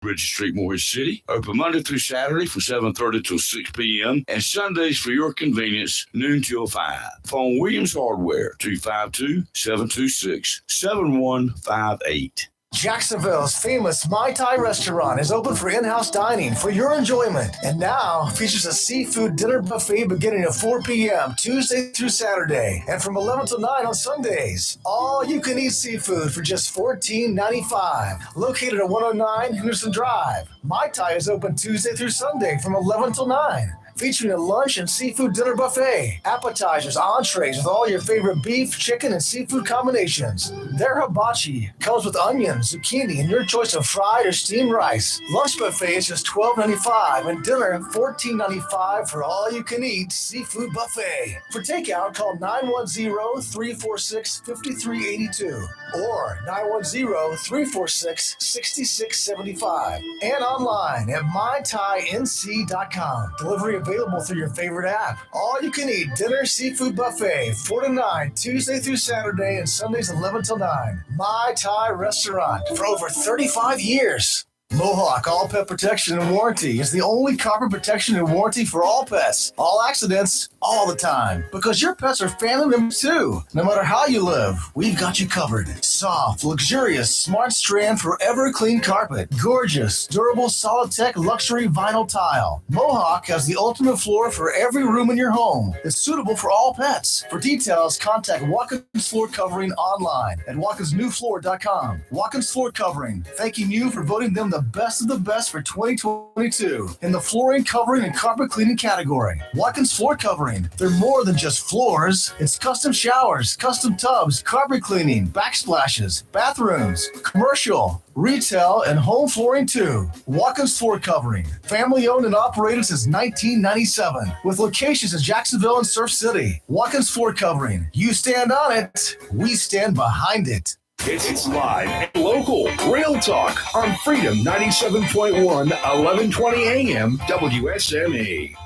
Bridges Street, Morris City. Open Monday through Saturday from 7:30 till 6 p.m. and Sundays for your convenience, noon till 5. Phone Williams Hardware, 252-726-7158.
Jacksonville's famous Mai Tai restaurant is open for in-house dining for your enjoyment, and now features a seafood dinner buffet beginning at 4 p.m. Tuesday through Saturday and from 11 to 9 on Sundays. All you can eat seafood for just $14.95. Located at 109 Henderson Drive, Mai Tai is open Tuesday through Sunday from 11 till 9. Featuring a lunch and seafood dinner buffet, appetizers, entrees with all your favorite beef, chicken, and seafood combinations. Their hibachi comes with onions, zucchini, and your choice of fried or steamed rice. Lunch buffet is just $12.95 and dinner $14.95 for all you can eat seafood buffet. For takeout, call 910-346-5382 or 910-346-6675 and online at mythainc.com. Delivery available through your favorite app. All you can eat dinner seafood buffet 4 to 9 Tuesday through Saturday and Sundays 11 till 9. Mai Tai Restaurant for over 35 years. Mohawk All Pet Protection and Warranty is the only carpet protection and warranty for all pets, all accidents, all the time. Because your pets are family members too. No matter how you live, we've got you covered. Soft, luxurious, smart strand, forever clean carpet. Gorgeous, durable, solid tech, luxury vinyl tile. Mohawk has the ultimate floor for every room in your home. It's suitable for all pets. For details, contact Watkins Floor Covering online at watkinsnewfloor.com. Watkins Floor Covering, thanking you for voting them the best of the best for 2022 in the flooring, covering, and carpet cleaning category. Watkins Floor Covering. They're more than just floors. It's custom showers, custom tubs, carpet cleaning, backsplashes, bathrooms, commercial, retail, and home flooring too. Watkins Floor Covering. Family owned and operated since 1997 with locations in Jacksonville and Surf City. Watkins Floor Covering. You stand on it. We stand behind it.
It's live and local. Real talk on Freedom 97.1, 1120 AM WSME.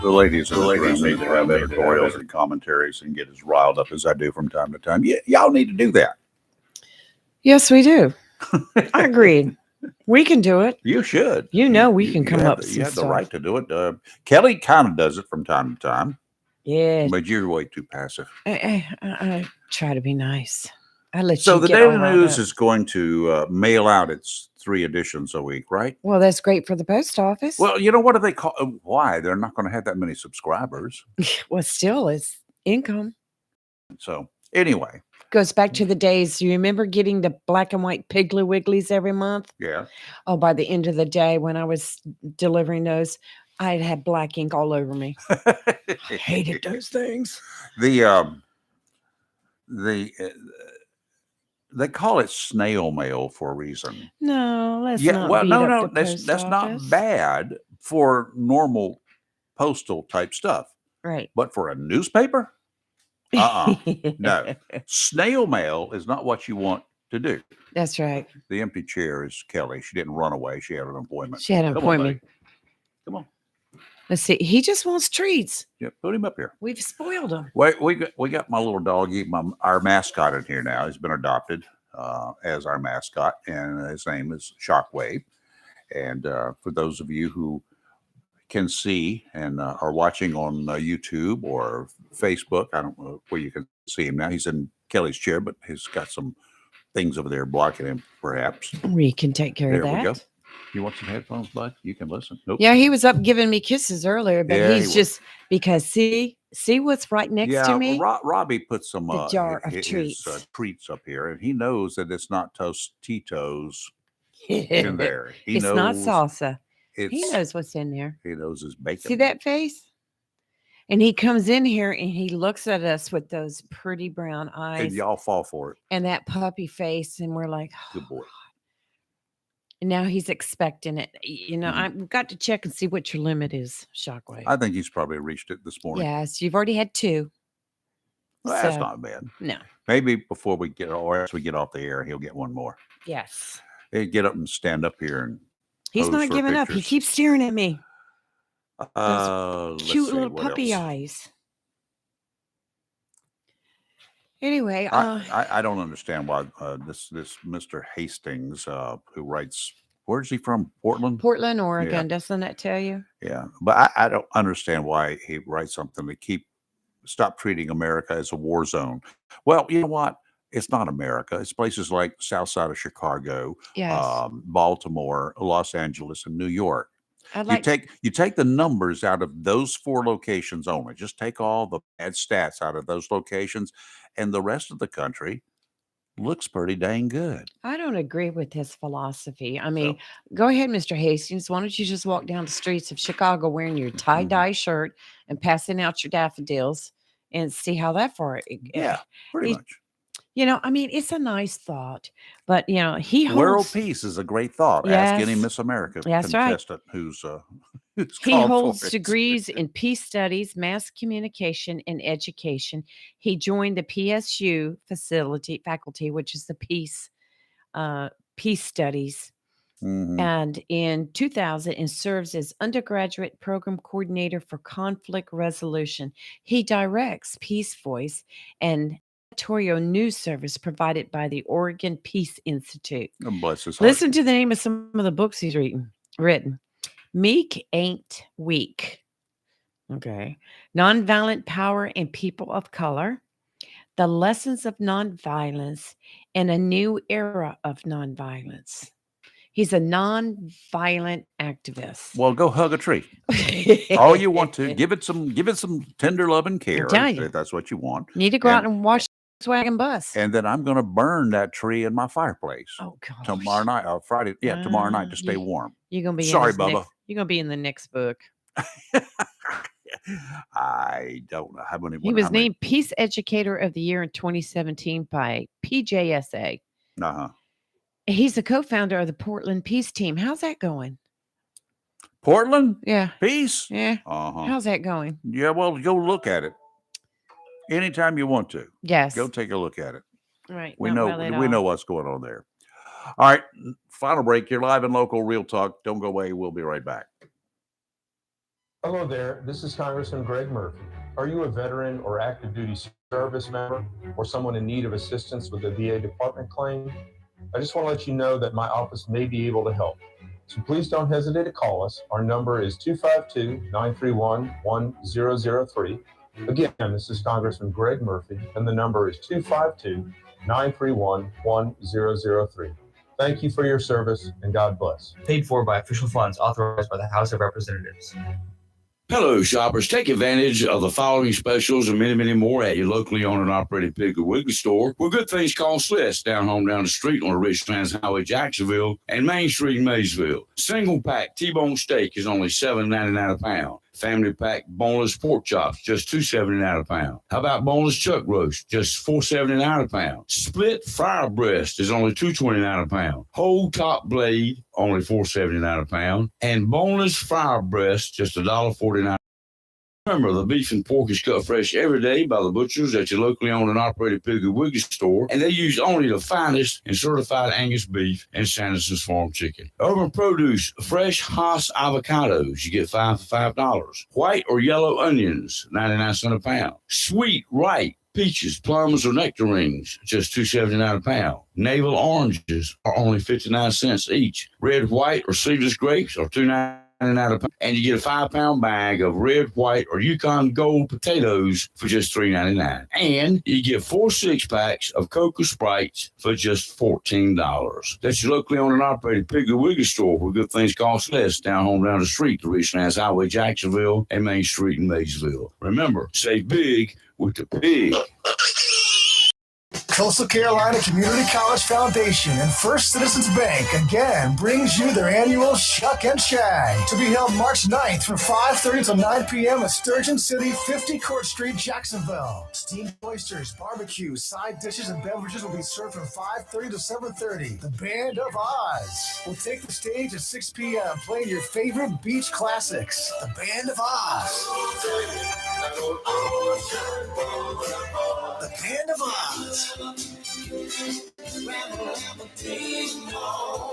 The ladies need to have editorials and commentaries and get as riled up as I do from time to time. Y'all need to do that.
Yes, we do. I agree. We can do it.
You should.
You know we can come
have
up
the-
with
You
some
have the
stuff.
right to do it. Kelly kind of does it from time to time,
Yeah.
but you're way too passive.
I try to be nice. I let
So
you
the
get all
Daily
riled
News
up.
is going to mail out its 3 editions a week, right?
Well, that's great for the post office.
Well, you know what do they call? Why they're not going to have that many subscribers?
Well, still, it's income.
So anyway,
Goes back to the days. You remember getting the black and white Piggly Wigglies every month?
yeah.
Oh, by the end of the day, when I was delivering those, I'd had black ink all over me. I hated those things.
The they call it snail mail for a reason.
No, let's
Yeah,
not
well,
beat
no,
up
no,
the
that's
post
not
office.
bad for normal postal type stuff,
Right.
but for a newspaper, no. Snail mail is not what you want to do.
That's right.
The empty chair is Kelly. She didn't run away. She had an appointment.
She had an
Come on,
appointment.
buddy. Come on.
Let's see. He just wants treats.
Yeah, put him up here.
We've spoiled him.
Wait, we got my little doggy, our mascot in here now. He's been adopted as our mascot, and his name is Shockwave. And for those of you who can see and are watching on YouTube or Facebook, I don't know where you can see him now. He's in Kelly's chair, but he's got some things over there blocking him, perhaps.
We can take care of
There we
that.
go. You want some headphones, bud? You can listen. Nope.
Yeah, he was up giving me kisses earlier, but
Yeah, he
he's
was.
just because see what's right next
Yeah,
to me?
Robbie put some
The jar of
his,
treats.
treats up here, and he knows that it's not Tostitos in there. He
It's
knows
not salsa. He
it's-
knows what's in there.
He knows his bacon.
See that face? And he comes in here and he looks at us with those pretty brown
and
eyes
y'all fall for it.
and that puppy face, and we're like,
Good boy.
and now he's expecting it. You know,
Mm-hmm.
I've got to check and see what your limit is, Shockwave.
I think he's probably reached it this morning.
Yes, you've already had 2.
Well, that's
So,
not bad.
No.
Maybe before we get, or as we get off the air, he'll get one more.
Yes.
He'll get up and stand up here and
He's
pose
not
for
giving up. He
pictures.
keeps staring at me.
Let's
Cute
see,
little
what
puppy
else?
eyes. Anyway,
I don't understand why this Mr. Hastings, who writes, where's he from? Portland?
Portland, Oregon,
Yeah.
doesn't that tell you?
Yeah, but I don't understand why he writes something to stop treating America as a war zone. Well, you know what? It's not America. It's places like south side of Chicago,
Yes.
Baltimore, Los Angeles, and New York.
I'd like
You take the numbers out of those 4 locations only. Just take all the bad stats out of those locations, and the rest of the country looks pretty dang good.
I don't agree with his philosophy. I mean, go ahead, Mr. Hastings. Why don't you just walk down the streets of Chicago wearing your tie-dye shirt and passing out your daffodils and see how that far?
Yeah, pretty much.
You know, I mean, it's a nice thought, but you know, he
World
holds
peace is a great thought. Ask any
Yes.
Miss America
That's right.
contestant who's
He
called for
holds
it.
degrees in peace studies, mass communication, and education. He joined the PSU faculty, which is the peace studies,
Mhm.
and in 2000, and serves as undergraduate program coordinator for conflict resolution. He directs Peace Voice and editorial news service provided by the Oregon Peace Institute.
Oh, bless his heart.
Listen to the name of some of the books he's written. Meek Ain't Weak. Okay. Nonviolent Power and People of Color. The Lessons of Nonviolence and a New Era of Nonviolence. He's a nonviolent activist.
Well, go hug a tree. All you want to. Give it some tender love and care.
telling you.
If that's what you want.
Need to go out and wash the Volkswagen bus.
And then I'm going to burn that tree in my fireplace.
Oh God.
Tomorrow night or Friday. Yeah, tomorrow night to stay warm.
You're gonna be
Sorry,
in his
Bubba.
You're gonna be in the next book.
I don't know how many.
He was named Peace Educator of the Year in 2017 by PJSA.
Uh-huh.
He's a co-founder of the Portland Peace Team. How's that going?
Portland?
Yeah.
Peace?
Yeah.
Uh-huh.
How's that going?
Yeah, well, go look at it. Anytime you want to.
Yes.
Go take a look at it.
Right.
We
not
know
well at
we
all.
know what's going on there. All right, final break. You're live and local, Real Talk. Don't go away. We'll be right back.
Hello there, this is Congressman Greg Murphy. Are you a veteran or active duty service member or someone in need of assistance with a VA department claim? I just want to let you know that my office may be able to help. So please don't hesitate to call us. Our number is 252-931-1003. Again, this is Congressman Greg Murphy, and the number is 252-931-1003. Thank you for your service, and God bless.
Paid for by official funds authorized by the House of Representatives.
Hello, shoppers. Take advantage of the following specials and many, many more at your locally owned and operated Piggly Wiggly store, where good things cost less. Down the street on the Richlands Highway, Jacksonville, and Main Street in Maysville. Single pack T-bone steak is only $7.99 a pound. Family pack boneless pork chops, just $2.79 a pound. How about boneless chuck roast, just $4.79 a pound. Split fryer breast is only $2.29 a pound. Whole top blade, only $4.79 a pound. And boneless fryer breast, just $1.49. Remember, the beef and pork is cut fresh every day by the butchers at your locally owned and operated Piggly Wiggly store, and they use only the finest and certified Angus beef and Sanderson's Farm chicken. Urban Produce, fresh Haas avocados, you get 5 for $5. White or yellow onions, 99 cents a pound. Sweet, ripe peaches, plums, or nectarines, just $2.79 a pound. Navel oranges are only 59 cents each. Red, white, or seedless grapes are $2.99 a pound. And you get a 5-pound bag of red, white, or Yukon Gold potatoes for just $3.99. And you get 4 6-packs of Cocoa Sprites for just $14. That's your locally owned and operated Piggly Wiggly store, where good things cost less. Down the street, the Richlands Highway, Jacksonville, and Main Street in Maysville. Remember, save big with the pig.
Coastal Carolina Community College Foundation and First Citizens Bank again brings you their annual Shuck and Shag to be held March 9th from 5:30 to 9 p.m. at Sturgeon City, 50 Court Street, Jacksonville. Steamed oysters, barbecue, side dishes, and beverages will be served from 5:30 to 7:30. The Band of Oz will take the stage at 6 p.m. playing your favorite beach classics. The Band of Oz. The Band of Oz.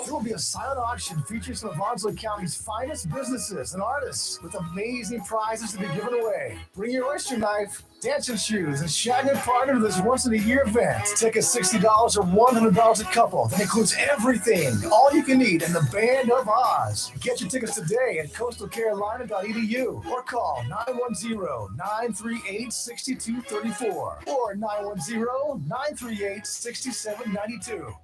There will be a silent auction featuring some of Onslow County's finest businesses and artists with amazing prizes to be given away. Bring your oyster knife, dancing shoes, and shag and partner to this once-in-a-year event. Tickets $60 or $100 a couple. That includes everything, all you can eat, and the Band of Oz. Get your tickets today at coastalcarolina.edu or call 910-938-6234 or 910-938-6792.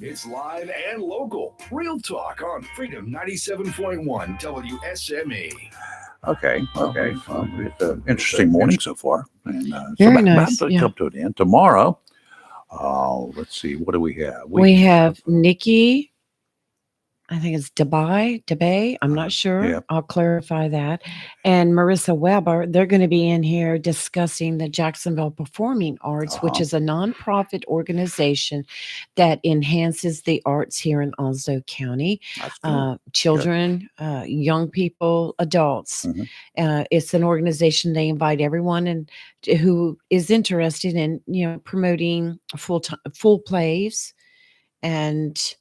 It's live and local. Real talk on Freedom 97.1 WSME.
Okay. It's an interesting morning so far. And
Very nice.
About to come to an end. Tomorrow, let's see, what do we have?
We have Nikki. I think it's Debay. I'm not sure.
Yeah.
I'll clarify that. And Marissa Weber, they're going to be in here discussing the Jacksonville Performing Arts, which is a nonprofit organization that enhances the arts here in Onslow County. Children, young people, adults. It's an organization. They invite everyone and who is interested in, promoting full plays and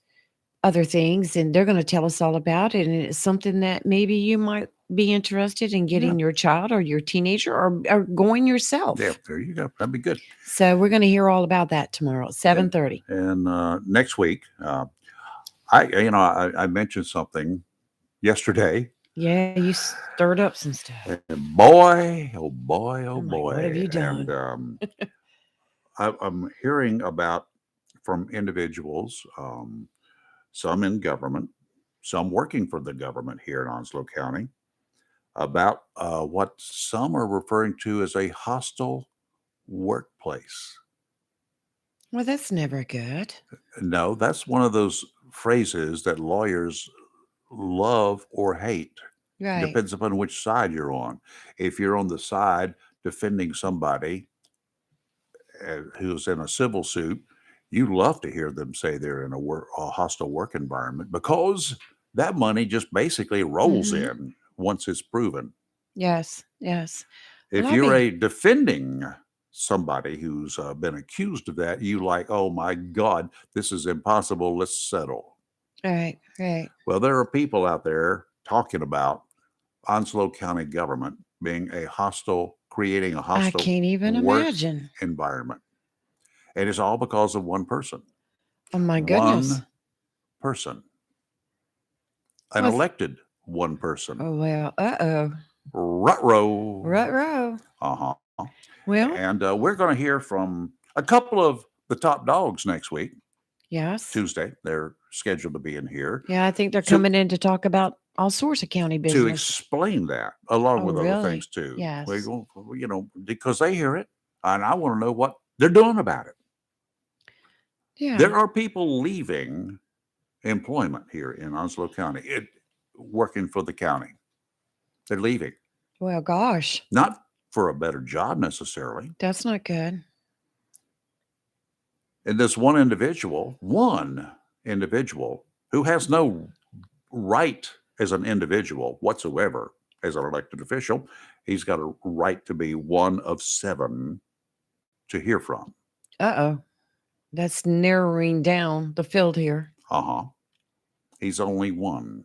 other things, and they're going to tell us all about it. And it's something that maybe you might be interested in getting your child or your teenager or going yourself.
Yeah, there you go. That'd be good.
So we're going to hear all about that tomorrow at 7:30.
And next week, I mentioned something yesterday.
Yeah, you stirred up some stuff.
And boy, oh boy.
What have you done?
And, I'm hearing about from individuals, some in government, some working for the government here in Onslow County, about what some are referring to as a hostile workplace.
Well, that's never good.
No, that's one of those phrases that lawyers love or hate.
Right.
Depends upon which side you're on. If you're on the side defending somebody who's in a civil suit, you love to hear them say they're in a hostile work environment because that money just basically rolls in once it's proven.
Yes.
If you're defending somebody who's been accused of that, you like, oh my God, this is impossible. Let's settle.
Right.
Well, there are people out there talking about Onslow County government being creating a hostile
I can't even
work
imagine
environment. And it's all because of one person.
Oh my goodness.
One person. An
What's-
elected one person.
Oh well. Uh-oh.
Ruh-roh.
Ruh-roh.
Uh-huh.
Well,
And we're going to hear from a couple of the top dogs next week.
yes.
Tuesday. They're scheduled to be in here
Yeah, I think they're coming in to talk about all sorts of county
to
business.
explain that, along
Oh,
with other
really?
things too.
Yes.
We go, because they hear it, and I want to know what they're doing about it.
Yeah.
There are people leaving employment here in Onslow County, working for the county. They're leaving,
Well, gosh,
not for a better job necessarily.
that's not good.
And this one individual who has no right as an individual whatsoever as an elected official, he's got a right to be one of 7 to hear from.
Uh-oh. That's narrowing down the field here.
Uh-huh. He's only one.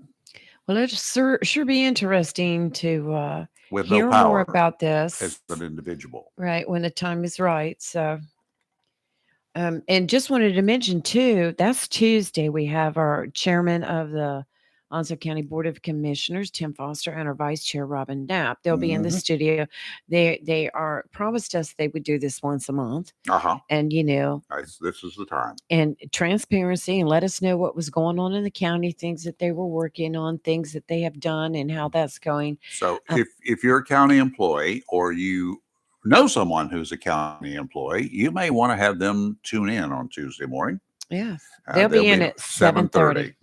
Well, it'll sure be interesting to
With
hear
no power
more about this.
as an individual.
Right, when the time is right. So, and just wanted to mention too, that's Tuesday. We have our chairman of the Onslow County Board of Commissioners, Tim Foster, and our vice chair, Robin Knapp. They'll be in the
Mhm.
studio. They are promised us they would do this once a month,
Uh-huh.
and
This is the time.
and transparency, and let us know what was going on in the county, things that they were working on, things that they have done, and how that's going.
So if you're a county employee or you know someone who's a county employee, you may want to have them tune in on Tuesday morning.
Yes, they'll be in at 7:30.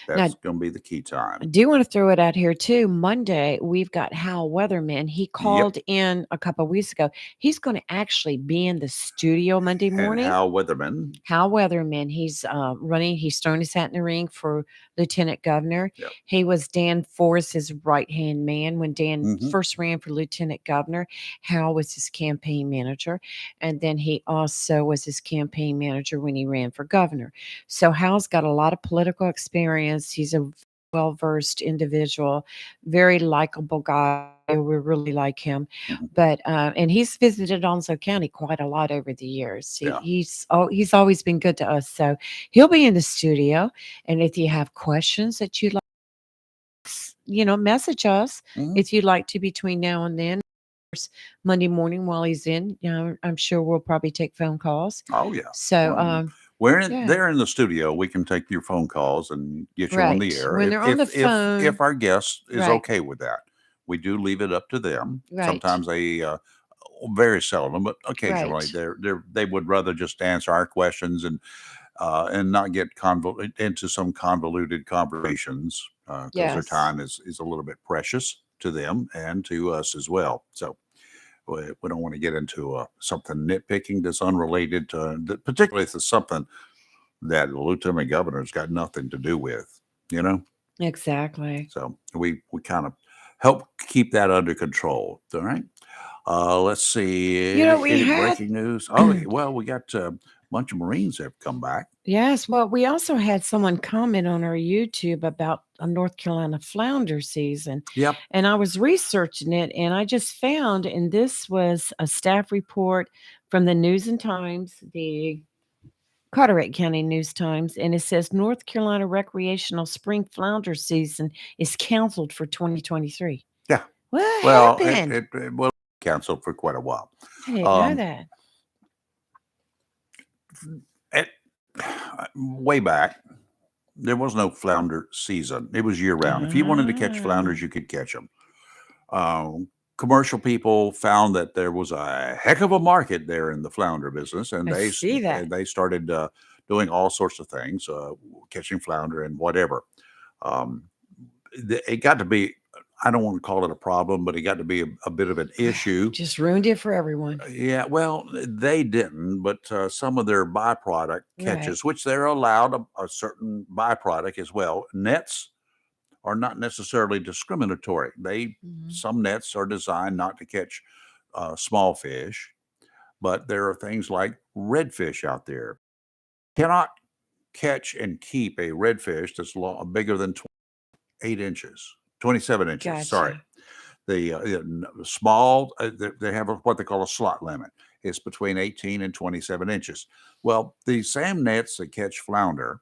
That's going to be the key time.
I do want to throw it out here too. Monday, we've got Hal Weatherman. He called in a couple of weeks ago. He's going to actually be in the studio Monday morning.
And Hal Weatherman.
Hal Weatherman. He's running. He's thrown his hat in the ring for lieutenant governor.
Yep.
He was Dan Forrest's right-hand man when Dan
Mhm.
first ran for lieutenant governor. Hal was his campaign manager. And then he also was his campaign manager when he ran for governor. So Hal's got a lot of political experience. He's a well-versed individual, very likable guy. We really like him. But and he's visited Onslow County quite a lot over the years.
Yeah.
He's always been good to us. So he'll be in the studio. And if you have questions that you'd like, message us if you'd like to between now and then. Monday morning while he's in, I'm sure we'll probably take phone calls.
Oh yeah.
So
They're in the studio. We can take your phone calls and get you on the
Right.
air.
When they're on the phone.
If our guest is
Right.
okay with that, we do leave it up to them.
Right.
Sometimes they, very seldom, but occasionally,
Right.
they would rather just answer our questions and not get into some convoluted conversations because their
Yes.
time is a little bit precious to them and to us as well. So we don't want to get into something nitpicking that's unrelated to, particularly if it's something that the lieutenant governor's got nothing to do with,
Exactly.
So we kind of help keep that under control. All right. Let's see.
We
Any
had
breaking news? Oh, well, we got a bunch of Marines have come back.
Yes. Well, we also had someone comment on our YouTube about a North Carolina flounder season.
Yep.
And I was researching it and I just found, and this was a staff report from the News and Times, the Carteret County News Times, and it says North Carolina recreational spring flounder season is canceled for 2023.
Yeah.
What
Well,
happened?
it will canceled for quite a while.
I didn't know that.
Way back, there was no flounder season. It was year round. If you wanted to catch flounders, you could catch them. Commercial people found that there was a heck of a market there in the flounder business, and
I see that.
and they started doing all sorts of things, catching flounder and whatever. It got to be, I don't want to call it a problem, but it got to be a bit of an issue.
Just ruined it for everyone.
Yeah, well, they didn't, but some of their byproduct catches, which they're allowed a certain byproduct as well. Nets are not necessarily discriminatory. Some nets are designed not to catch small fish, but there are things like redfish out there. Cannot catch and keep a redfish that's bigger than 28 inches, 27 inches.
Gotcha.
Sorry. The small, they have what they call a slot limit. is between 18 and 27 inches. Well, the SAM nets that catch flounder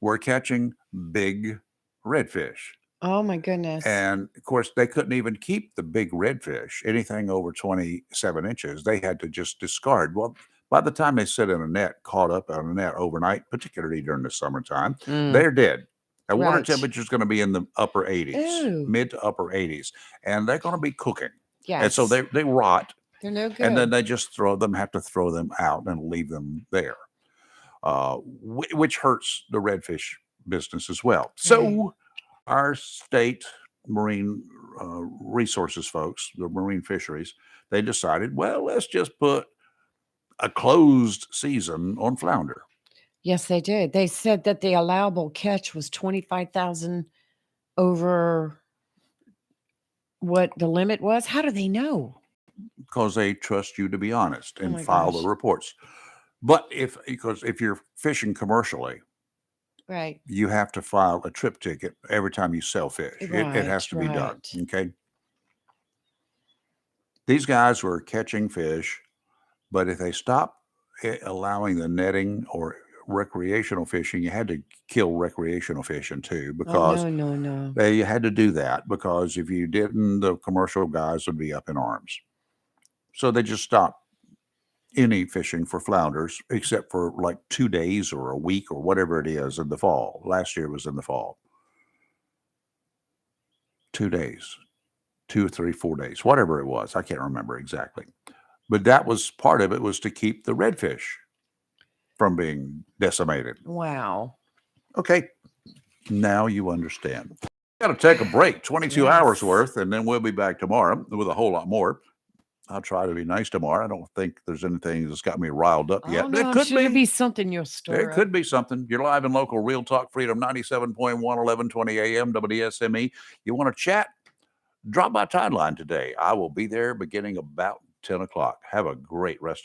were catching big redfish.
Oh my goodness.
And of course, they couldn't even keep the big redfish, anything over 27 inches. They had to just discard. Well, by the time they sit in a net, caught up on a net overnight, particularly during the summertime, they're dead. And water
Right.
temperature is going to be in the upper 80s,
Ew.
mid to upper 80s, and they're going to be cooking. And so
Yes.
they rot,
They're no good.
and then they just have to throw them out and leave them there, which hurts the redfish business as well. So our state marine resources folks, the marine fisheries, they decided, well, let's just put a closed season on flounder.
Yes, they did. They said that the allowable catch was 25,000 over what the limit was. How do they know?
Because they trust you to be honest and
my
file
gosh.
the reports. But if you're fishing commercially,
Right.
you have to file a trip ticket every time you sell fish. It has to be done. Okay. These guys were catching fish, but if they stopped allowing the netting or recreational fishing, you had to kill recreational fishing too, because
Oh, no.
they had to do that, because if you didn't, the commercial guys would be up in arms. So they just stopped any fishing for flounders except for like 2 days or a week or whatever it is in the fall. Last year was in the fall. 2 days, 2 or 3, 4 days, whatever it was. I can't remember exactly. But that was part of it, was to keep the redfish from being decimated.
Wow.
Okay. Now you understand. Got to take a break, 22 hours worth, and then we'll be back tomorrow with a whole lot more. I'll try to be nice tomorrow. I don't think there's anything that's got me riled up yet.
Oh,
But
no,
it
I'm
could
sure
be.
there'll be something you'll stir
There
up.
could be something. You're live and local, Real Talk Freedom 97.1, 1120 AM, WSME. You want to chat? Drop by Timeline today. I will be there beginning about 10 o'clock. Have a great rest of